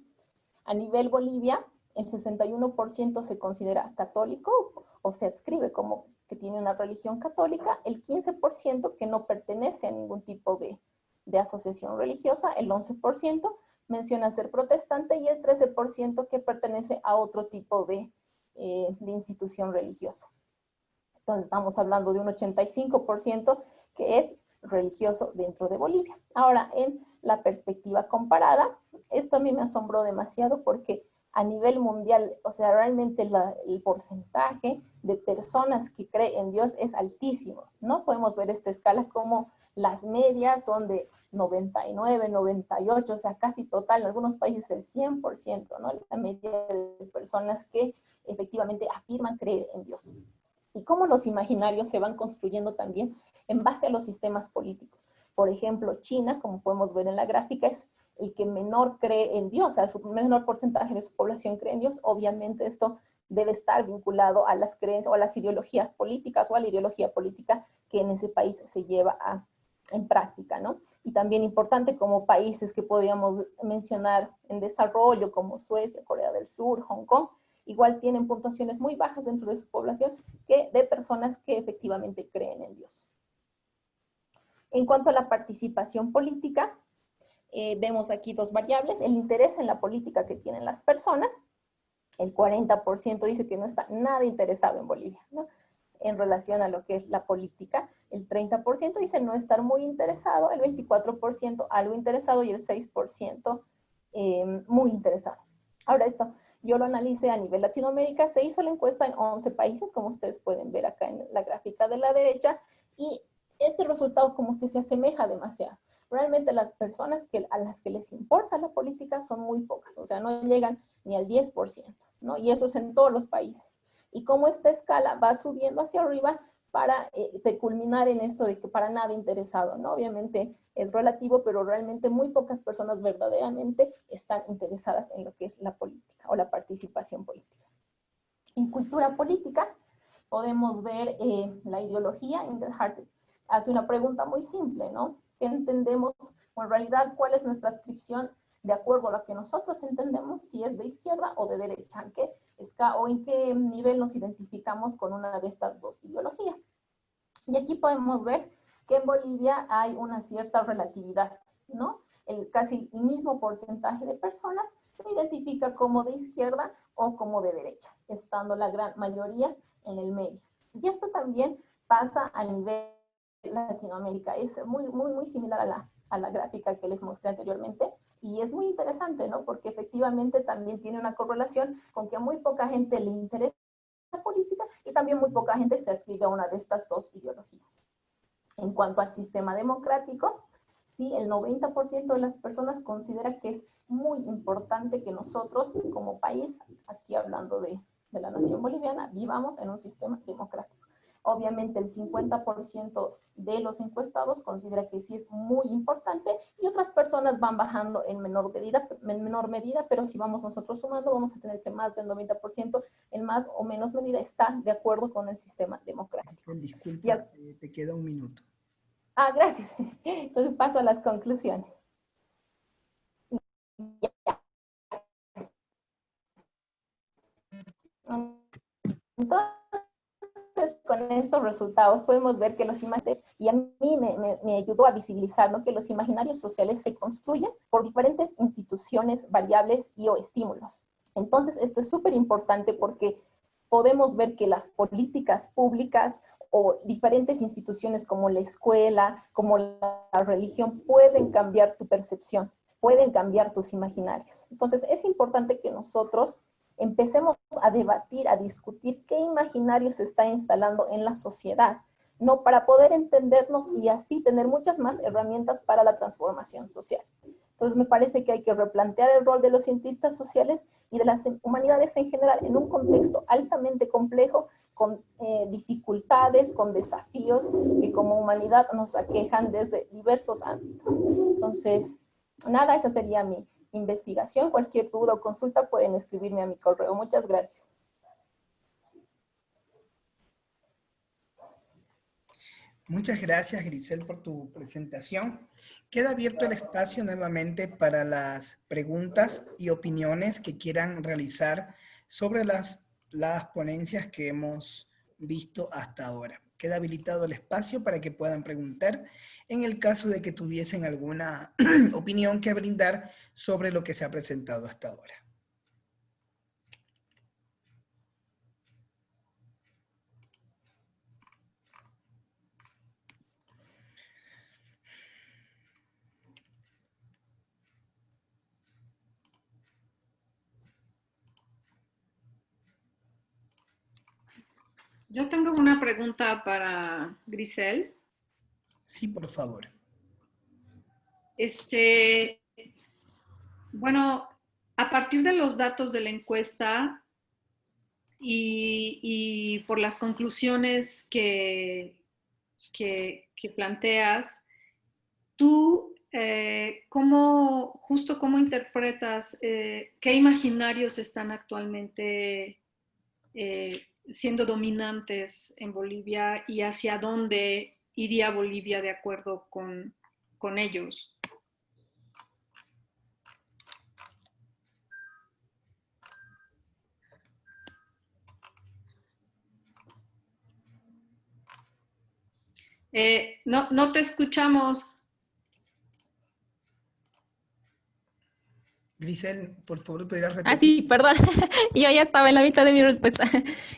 A nivel Bolivia, el 61% se considera católico o se adscribe como que tiene una religión católica, el 15% que no pertenece a ningún tipo de asociación religiosa, el 11% menciona ser protestante y el 13% que pertenece a otro tipo de institución religiosa. Entonces estamos hablando de un 85% que es religioso dentro de Bolivia. Ahora, en la perspectiva comparada, esto a mí me asombró demasiado porque a nivel mundial, o sea, realmente el porcentaje de personas que creen en Dios es altísimo, ¿no? Podemos ver esta escala como las medias son de 99, 98, o sea, casi total, en algunos países el 100%, ¿no? La media de personas que efectivamente afirman creer en Dios. Y cómo los imaginarios se van construyendo también en base a los sistemas políticos. Por ejemplo, China, como podemos ver en la gráfica, es el que menor cree en Dios, o sea, su menor porcentaje de su población cree en Dios. Obviamente esto debe estar vinculado a las creencias o a las ideologías políticas o a la ideología política que en ese país se lleva en práctica, ¿no? Y también importante como países que podríamos mencionar en desarrollo, como Suecia, Corea del Sur, Hong Kong, igual tienen puntuaciones muy bajas dentro de su población que de personas que efectivamente creen en Dios. En cuanto a la participación política, vemos aquí dos variables, el interés en la política que tienen las personas. El 40% dice que no está nada interesado en Bolivia, ¿no?, en relación a lo que es la política. El 30% dice no estar muy interesado, el 24% algo interesado y el 6% muy interesado. Ahora esto, yo lo analicé a nivel Latinoamérica, se hizo la encuesta en 11 países, como ustedes pueden ver acá en la gráfica de la derecha, y este resultado como que se asemeja demasiado. Realmente las personas a las que les importa la política son muy pocas, o sea, no llegan ni al 10%, ¿no? Y eso es en todos los países. Y cómo esta escala va subiendo hacia arriba para culminar en esto de que para nada interesado, ¿no? Obviamente es relativo, pero realmente muy pocas personas verdaderamente están interesadas en lo que es la política o la participación política. En cultura política podemos ver la ideología. Engelhardt hace una pregunta muy simple, ¿no? ¿Qué entendemos? O en realidad, ¿cuál es nuestra adscripción de acuerdo a lo que nosotros entendemos, si es de izquierda o de derecha? ¿O en qué nivel nos identificamos con una de estas dos ideologías? Y aquí podemos ver que en Bolivia hay una cierta relatividad, ¿no? Casi el mismo porcentaje de personas se identifica como de izquierda o como de derecha, estando la gran mayoría en el medio. Y esto también pasa a nivel Latinoamérica. Es muy similar a la gráfica que les mostré anteriormente, y es muy interesante, ¿no? Porque efectivamente también tiene una correlación con que a muy poca gente le interesa la política y también muy poca gente se adscribe a una de estas dos ideologías. En cuanto al sistema democrático, sí, el 90% de las personas considera que es muy importante que nosotros como país, aquí hablando de la nación boliviana, vivamos en un sistema democrático. Obviamente el 50% de los encuestados considera que sí es muy importante y otras personas van bajando en menor medida, pero si vamos nosotros sumando, vamos a tener que más del 90% en más o menos medida está de acuerdo con el sistema democrático. Disculpa, te queda un minuto. Ah, gracias. Entonces paso a las conclusiones. Entonces, con estos resultados podemos ver que los imaginarios, y a mí me ayudó a visibilizar, ¿no?, que los imaginarios sociales se construyen por diferentes instituciones, variables y o estímulos. Entonces, esto es súper importante porque podemos ver que las políticas públicas o diferentes instituciones como la escuela, como la religión, pueden cambiar tu percepción, pueden cambiar tus imaginarios. Entonces, es importante que nosotros empecemos a debatir, a discutir qué imaginario se está instalando en la sociedad, ¿no?, para poder entendernos y así tener muchas más herramientas para la transformación social. Entonces me parece que hay que replantear el rol de los cientistas sociales y de las humanidades en general en un contexto altamente complejo, con dificultades, con desafíos que como humanidad nos aquejan desde diversos ámbitos. Entonces, nada, esa sería mi investigación. Cualquier duda o consulta pueden escribirme a mi correo. Muchas gracias. Muchas gracias, Grisel, por tu presentación. Queda abierto el espacio nuevamente para las preguntas y opiniones que quieran realizar sobre las ponencias que hemos visto hasta ahora. Queda habilitado el espacio para que puedan preguntar en el caso de que tuviesen alguna opinión que brindar sobre lo que se ha presentado hasta ahora. Yo tengo una pregunta para Grisel. Sí, por favor. Bueno, a partir de los datos de la encuesta y por las conclusiones que planteas, tú, ¿cómo interpretas qué imaginarios están actualmente siendo dominantes en Bolivia y hacia dónde iría Bolivia de acuerdo con ellos? No te escuchamos. Grisel, por favor, ¿podrías repetir? Ah, sí, perdón. Yo ya estaba en la mitad de mi respuesta.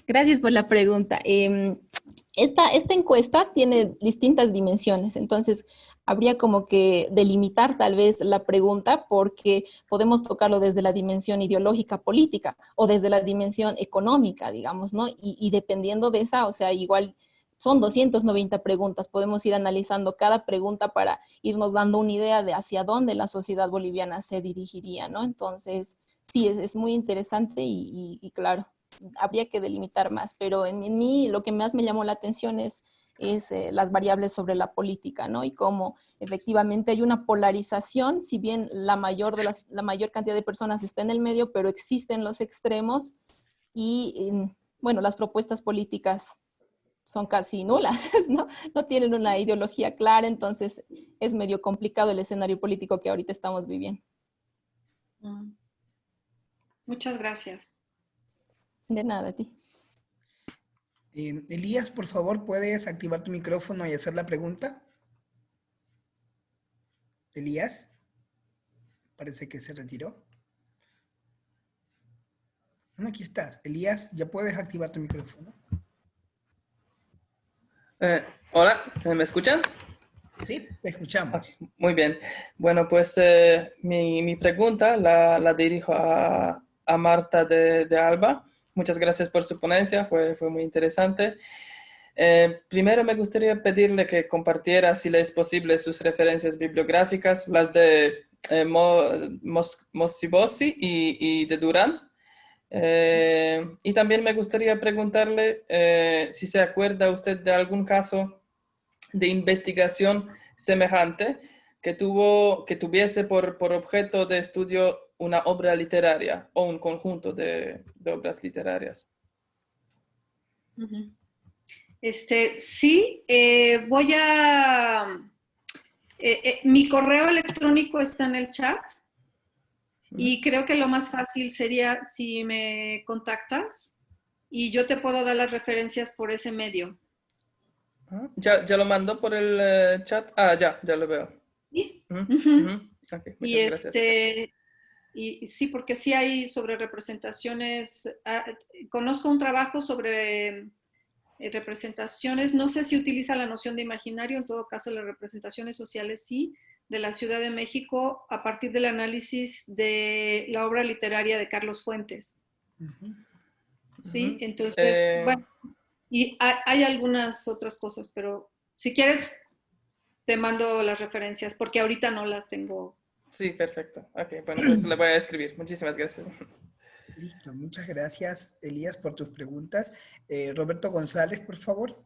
Gracias por la pregunta. Esta encuesta tiene distintas dimensiones, entonces habría como que delimitar tal vez la pregunta porque podemos tocarlo desde la dimensión ideológica política o desde la dimensión económica, digamos, ¿no? Y dependiendo de esa, o sea, igual son 290 preguntas, podemos ir analizando cada pregunta para irnos dando una idea de hacia dónde la sociedad boliviana se dirigiría, ¿no? Entonces, sí, es muy interesante y claro, habría que delimitar más, pero en mí lo que más me llamó la atención es las variables sobre la política, ¿no? Y cómo efectivamente hay una polarización, si bien la mayor cantidad de personas está en el medio, pero existen los extremos y, bueno, las propuestas políticas son casi nulas, ¿no? No tienen una ideología clara, entonces es medio complicado el escenario político que ahorita estamos viviendo. Muchas gracias. De nada, a ti. Elías, por favor, ¿puedes activar tu micrófono y hacer la pregunta? Elías, parece que se retiró. No, aquí estás. Elías, ya puedes activar tu micrófono. Hola, ¿me escuchan? Sí, te escuchamos. Muy bien. Bueno, pues mi pregunta la dirijo a Marta de Alba. Muchas gracias por su ponencia, fue muy interesante. Primero me gustaría pedirle que compartiera, si le es posible, sus referencias bibliográficas, las de Mosibossi y de Durán. Y también me gustaría preguntarle si se acuerda usted de algún caso de investigación semejante que tuviese por objeto de estudio una obra literaria o un conjunto de obras literarias. Sí, voy a... mi correo electrónico está en el chat. Y creo que lo más fácil sería si me contactas y yo te puedo dar las referencias por ese medio. ¿Ya lo mandó por el chat? Ah, ya lo veo. ¿Sí? Okay, muchas gracias. Y sí, porque sí hay sobre representaciones. Conozco un trabajo sobre representaciones. No sé si utiliza la noción de imaginario, en todo caso las representaciones sociales sí, de la Ciudad de México a partir del análisis de la obra literaria de Carlos Fuentes. Sí, entonces, bueno, y hay algunas otras cosas, pero si quieres te mando las referencias, porque ahorita no las tengo. Sí, perfecto. Ok, bueno, pues le voy a escribir. Muchísimas gracias. Listo, muchas gracias, Elías, por tus preguntas. Roberto González, por favor.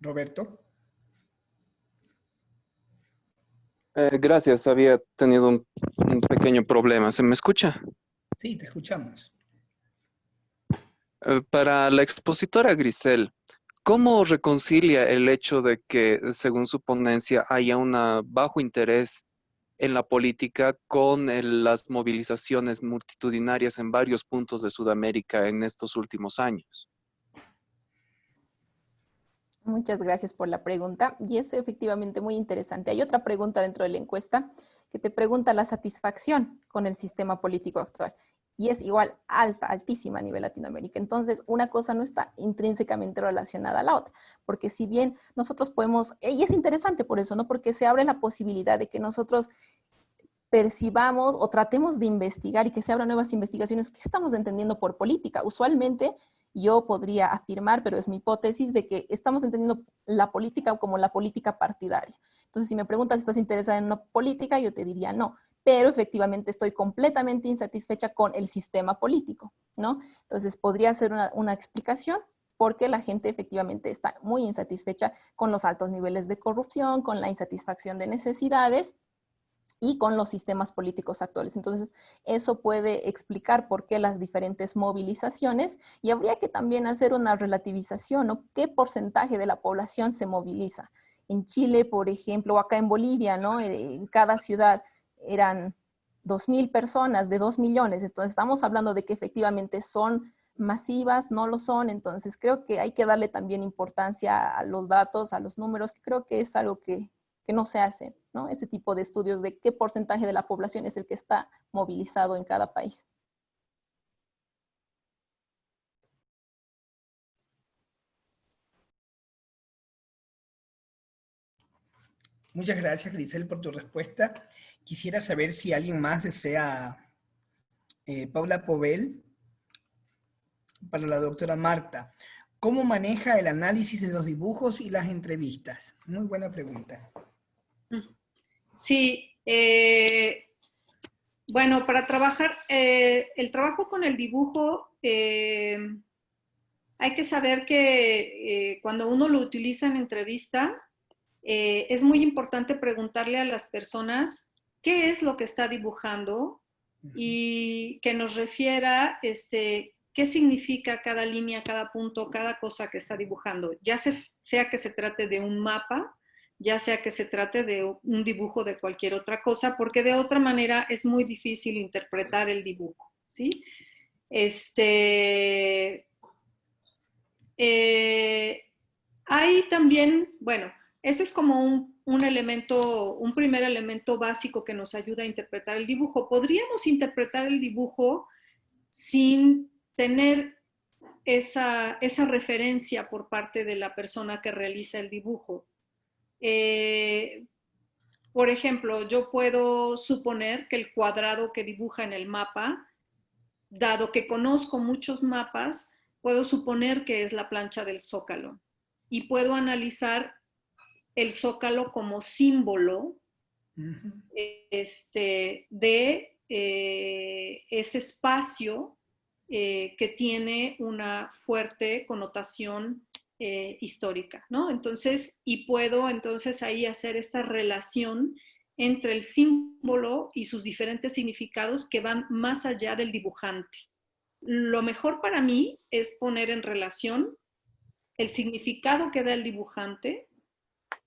Roberto. Gracias, había tenido un pequeño problema. ¿Se me escucha? Sí, te escuchamos. Para la expositora Grisel, ¿cómo reconcilia el hecho de que, según su ponencia, haya un bajo interés en la política con las movilizaciones multitudinarias en varios puntos de Sudamérica en estos últimos años? Muchas gracias por la pregunta y es efectivamente muy interesante. Hay otra pregunta dentro de la encuesta que te pregunta la satisfacción con el sistema político actual y es igual alta, altísima a nivel Latinoamérica. Entonces, una cosa no está intrínsecamente relacionada a la otra, porque si bien nosotros podemos, y es interesante por eso, ¿no? Porque se abre la posibilidad de que nosotros percibamos o tratemos de investigar y que se abran nuevas investigaciones. ¿Qué estamos entendiendo por política? Usualmente yo podría afirmar, pero es mi hipótesis, de que estamos entendiendo la política como la política partidaria. Entonces, si me preguntas si estás interesada en una política, yo te diría no, pero efectivamente estoy completamente insatisfecha con el sistema político, ¿no? Entonces, podría ser una explicación porque la gente efectivamente está muy insatisfecha con los altos niveles de corrupción, con la insatisfacción de necesidades y con los sistemas políticos actuales. Entonces, eso puede explicar por qué las diferentes movilizaciones y habría que también hacer una relativización, ¿no? ¿Qué porcentaje de la población se moviliza? En Chile, por ejemplo, o acá en Bolivia, ¿no? En cada ciudad eran 2.000 personas, de 2 millones. Entonces estamos hablando de que efectivamente son masivas, no lo son. Entonces creo que hay que darle también importancia a los datos, a los números, que creo que es algo que no se hace, ¿no? Ese tipo de estudios de qué porcentaje de la población es el que está movilizado en cada país. Muchas gracias, Grisel, por tu respuesta. Quisiera saber si alguien más desea, Paula Povel, para la doctora Marta. ¿Cómo maneja el análisis de los dibujos y las entrevistas? Muy buena pregunta. Sí, bueno, para trabajar, el trabajo con el dibujo, hay que saber que cuando uno lo utiliza en entrevista, es muy importante preguntarle a las personas qué es lo que está dibujando y que nos refiera qué significa cada línea, cada punto, cada cosa que está dibujando. Ya sea que se trate de un mapa, ya sea que se trate de un dibujo de cualquier otra cosa, porque de otra manera es muy difícil interpretar el dibujo, ¿sí? Hay también, bueno, ese es como un elemento, un primer elemento básico que nos ayuda a interpretar el dibujo. Podríamos interpretar el dibujo sin tener esa referencia por parte de la persona que realiza el dibujo. Por ejemplo, yo puedo suponer que el cuadrado que dibuja en el mapa, dado que conozco muchos mapas, puedo suponer que es la plancha del Zócalo y puedo analizar el Zócalo como símbolo de ese espacio que tiene una fuerte connotación histórica, ¿no? Entonces, y puedo entonces ahí hacer esta relación entre el símbolo y sus diferentes significados que van más allá del dibujante. Lo mejor para mí es poner en relación el significado que da el dibujante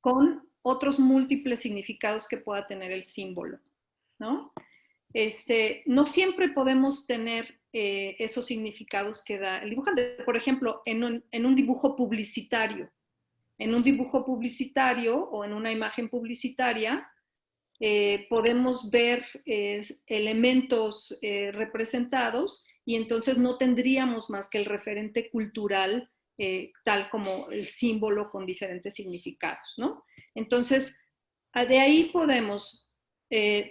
con otros múltiples significados que pueda tener el símbolo, ¿no? No siempre podemos tener esos significados que da el dibujante. Por ejemplo, en un dibujo publicitario. En un dibujo publicitario o en una imagen publicitaria podemos ver elementos representados y entonces no tendríamos más que el referente cultural tal como el símbolo con diferentes significados, ¿no? Entonces, de ahí podemos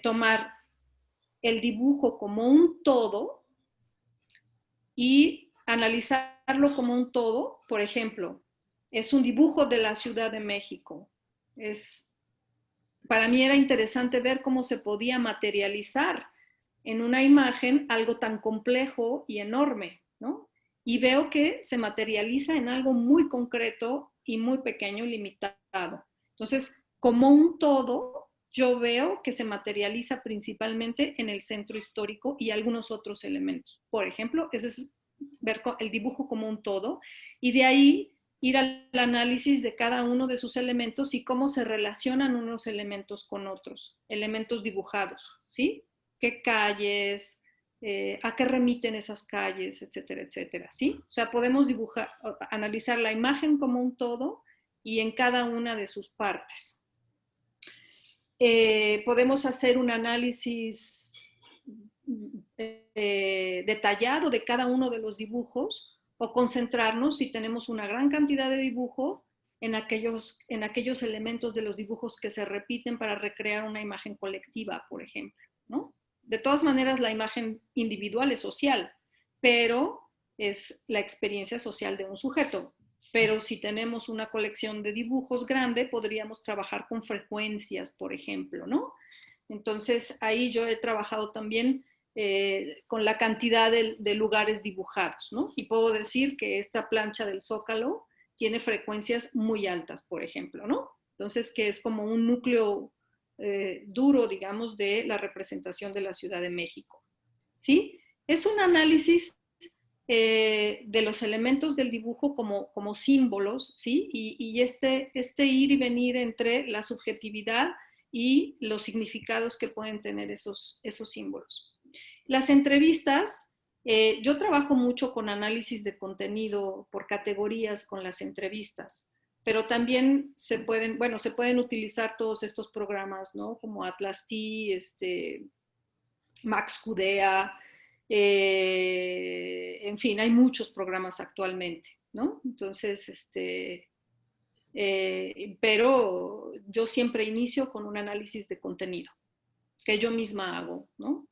tomar el dibujo como un todo y analizarlo como un todo. Por ejemplo, es un dibujo de la Ciudad de México. Para mí era interesante ver cómo se podía materializar en una imagen algo tan complejo y enorme, ¿no? Y veo que se materializa en algo muy concreto y muy pequeño y limitado. Entonces, como un todo, yo veo que se materializa principalmente en el centro histórico y algunos otros elementos. Por ejemplo, ese es ver el dibujo como un todo y de ahí ir al análisis de cada uno de sus elementos y cómo se relacionan unos elementos con otros, elementos dibujados, ¿sí? ¿Qué calles? ¿A qué remiten esas calles? Etcétera, etcétera, ¿sí? O sea, podemos analizar la imagen como un todo y en cada una de sus partes. Podemos hacer un análisis detallado de cada uno de los dibujos o concentrarnos, si tenemos una gran cantidad de dibujo, en aquellos elementos de los dibujos que se repiten para recrear una imagen colectiva, por ejemplo, ¿no? De todas maneras, la imagen individual es social, pero es la experiencia social de un sujeto. Pero si tenemos una colección de dibujos grande, podríamos trabajar con frecuencias, por ejemplo, ¿no? Entonces, ahí yo he trabajado también con la cantidad de lugares dibujados, ¿no? Y puedo decir que esta plancha del Zócalo tiene frecuencias muy altas, por ejemplo, ¿no? Entonces, que es como un núcleo duro, digamos, de la representación de la Ciudad de México, ¿sí? Es un análisis de los elementos del dibujo como símbolos, ¿sí? Y este ir y venir entre la subjetividad y los significados que pueden tener esos símbolos. Las entrevistas, yo trabajo mucho con análisis de contenido por categorías con las entrevistas, pero también se pueden utilizar todos estos programas, ¿no? Como Atlas-T, Max-Qdea, en fin, hay muchos programas actualmente, ¿no? Entonces, pero yo siempre inicio con un análisis de contenido, que yo misma hago, ¿no?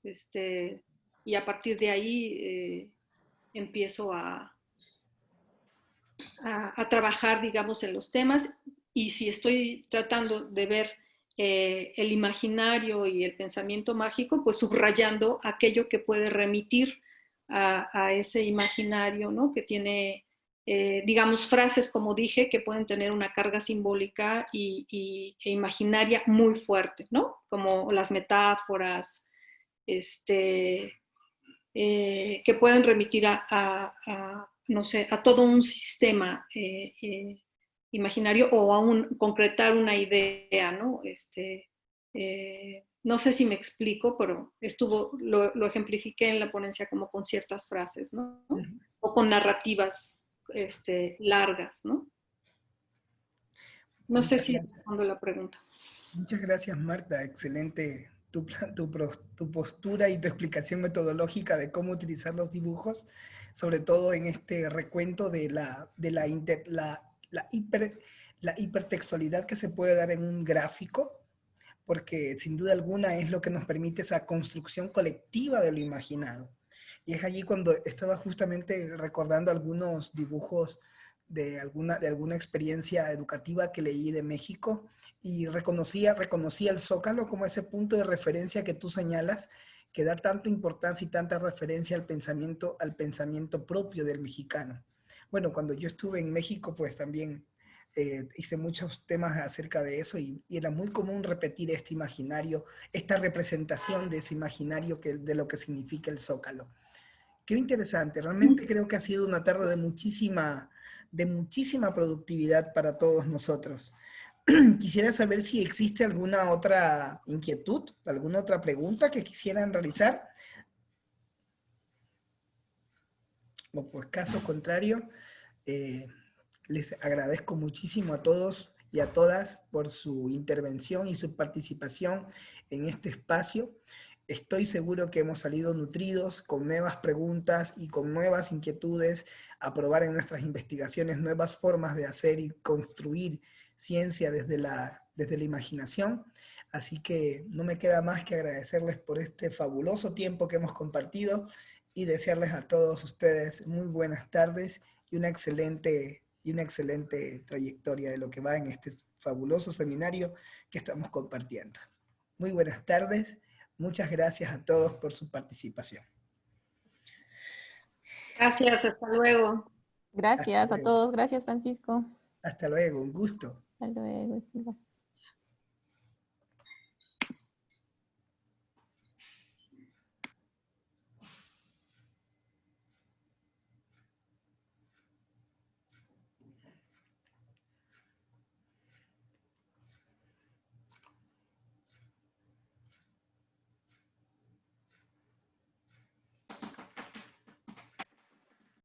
Y a partir de ahí empiezo a trabajar, digamos, en los temas, y si estoy tratando de ver el imaginario y el pensamiento mágico, pues subrayando aquello que puede remitir a ese imaginario, ¿no? Que tiene, digamos, frases, como dije, que pueden tener una carga simbólica e imaginaria muy fuerte, ¿no? Como las metáforas, que pueden remitir no sé, a todo un sistema imaginario, o a concretar una idea, ¿no? No sé si me explico, pero lo ejemplifiqué en la ponencia como con ciertas frases, ¿no? O con narrativas largas, ¿no? No sé si respondo la pregunta. Muchas gracias, Marta. Excelente tu postura y tu explicación metodológica de cómo utilizar los dibujos, sobre todo en este recuento de la hipertextualidad que se puede dar en un gráfico, porque sin duda alguna es lo que nos permite esa construcción colectiva de lo imaginado. Y es allí cuando estaba justamente recordando algunos dibujos de alguna experiencia educativa que leí de México, y reconocía el Zócalo como ese punto de referencia que tú señalas, que da tanta importancia y tanta referencia al pensamiento propio del mexicano. Bueno, cuando yo estuve en México, pues también hice muchos temas acerca de eso, y era muy común repetir este imaginario, esta representación de ese imaginario de lo que significa el Zócalo. Qué interesante, realmente creo que ha sido una tarde de muchísima productividad para todos nosotros. Quisiera saber si existe alguna otra inquietud, alguna otra pregunta que quisieran realizar. O por caso contrario, les agradezco muchísimo a todos y a todas por su intervención y su participación en este espacio. Estoy seguro que hemos salido nutridos con nuevas preguntas y con nuevas inquietudes a probar en nuestras investigaciones nuevas formas de hacer y construir ciencia desde la imaginación. Así que no me queda más que agradecerles por este fabuloso tiempo que hemos compartido y desearles a todos ustedes muy buenas tardes y una excelente trayectoria de lo que va en este fabuloso seminario que estamos compartiendo. Muy buenas tardes. Muchas gracias a todos por su participación. Gracias, hasta luego. Gracias a todos, gracias Francisco. Hasta luego, un gusto. Hasta luego.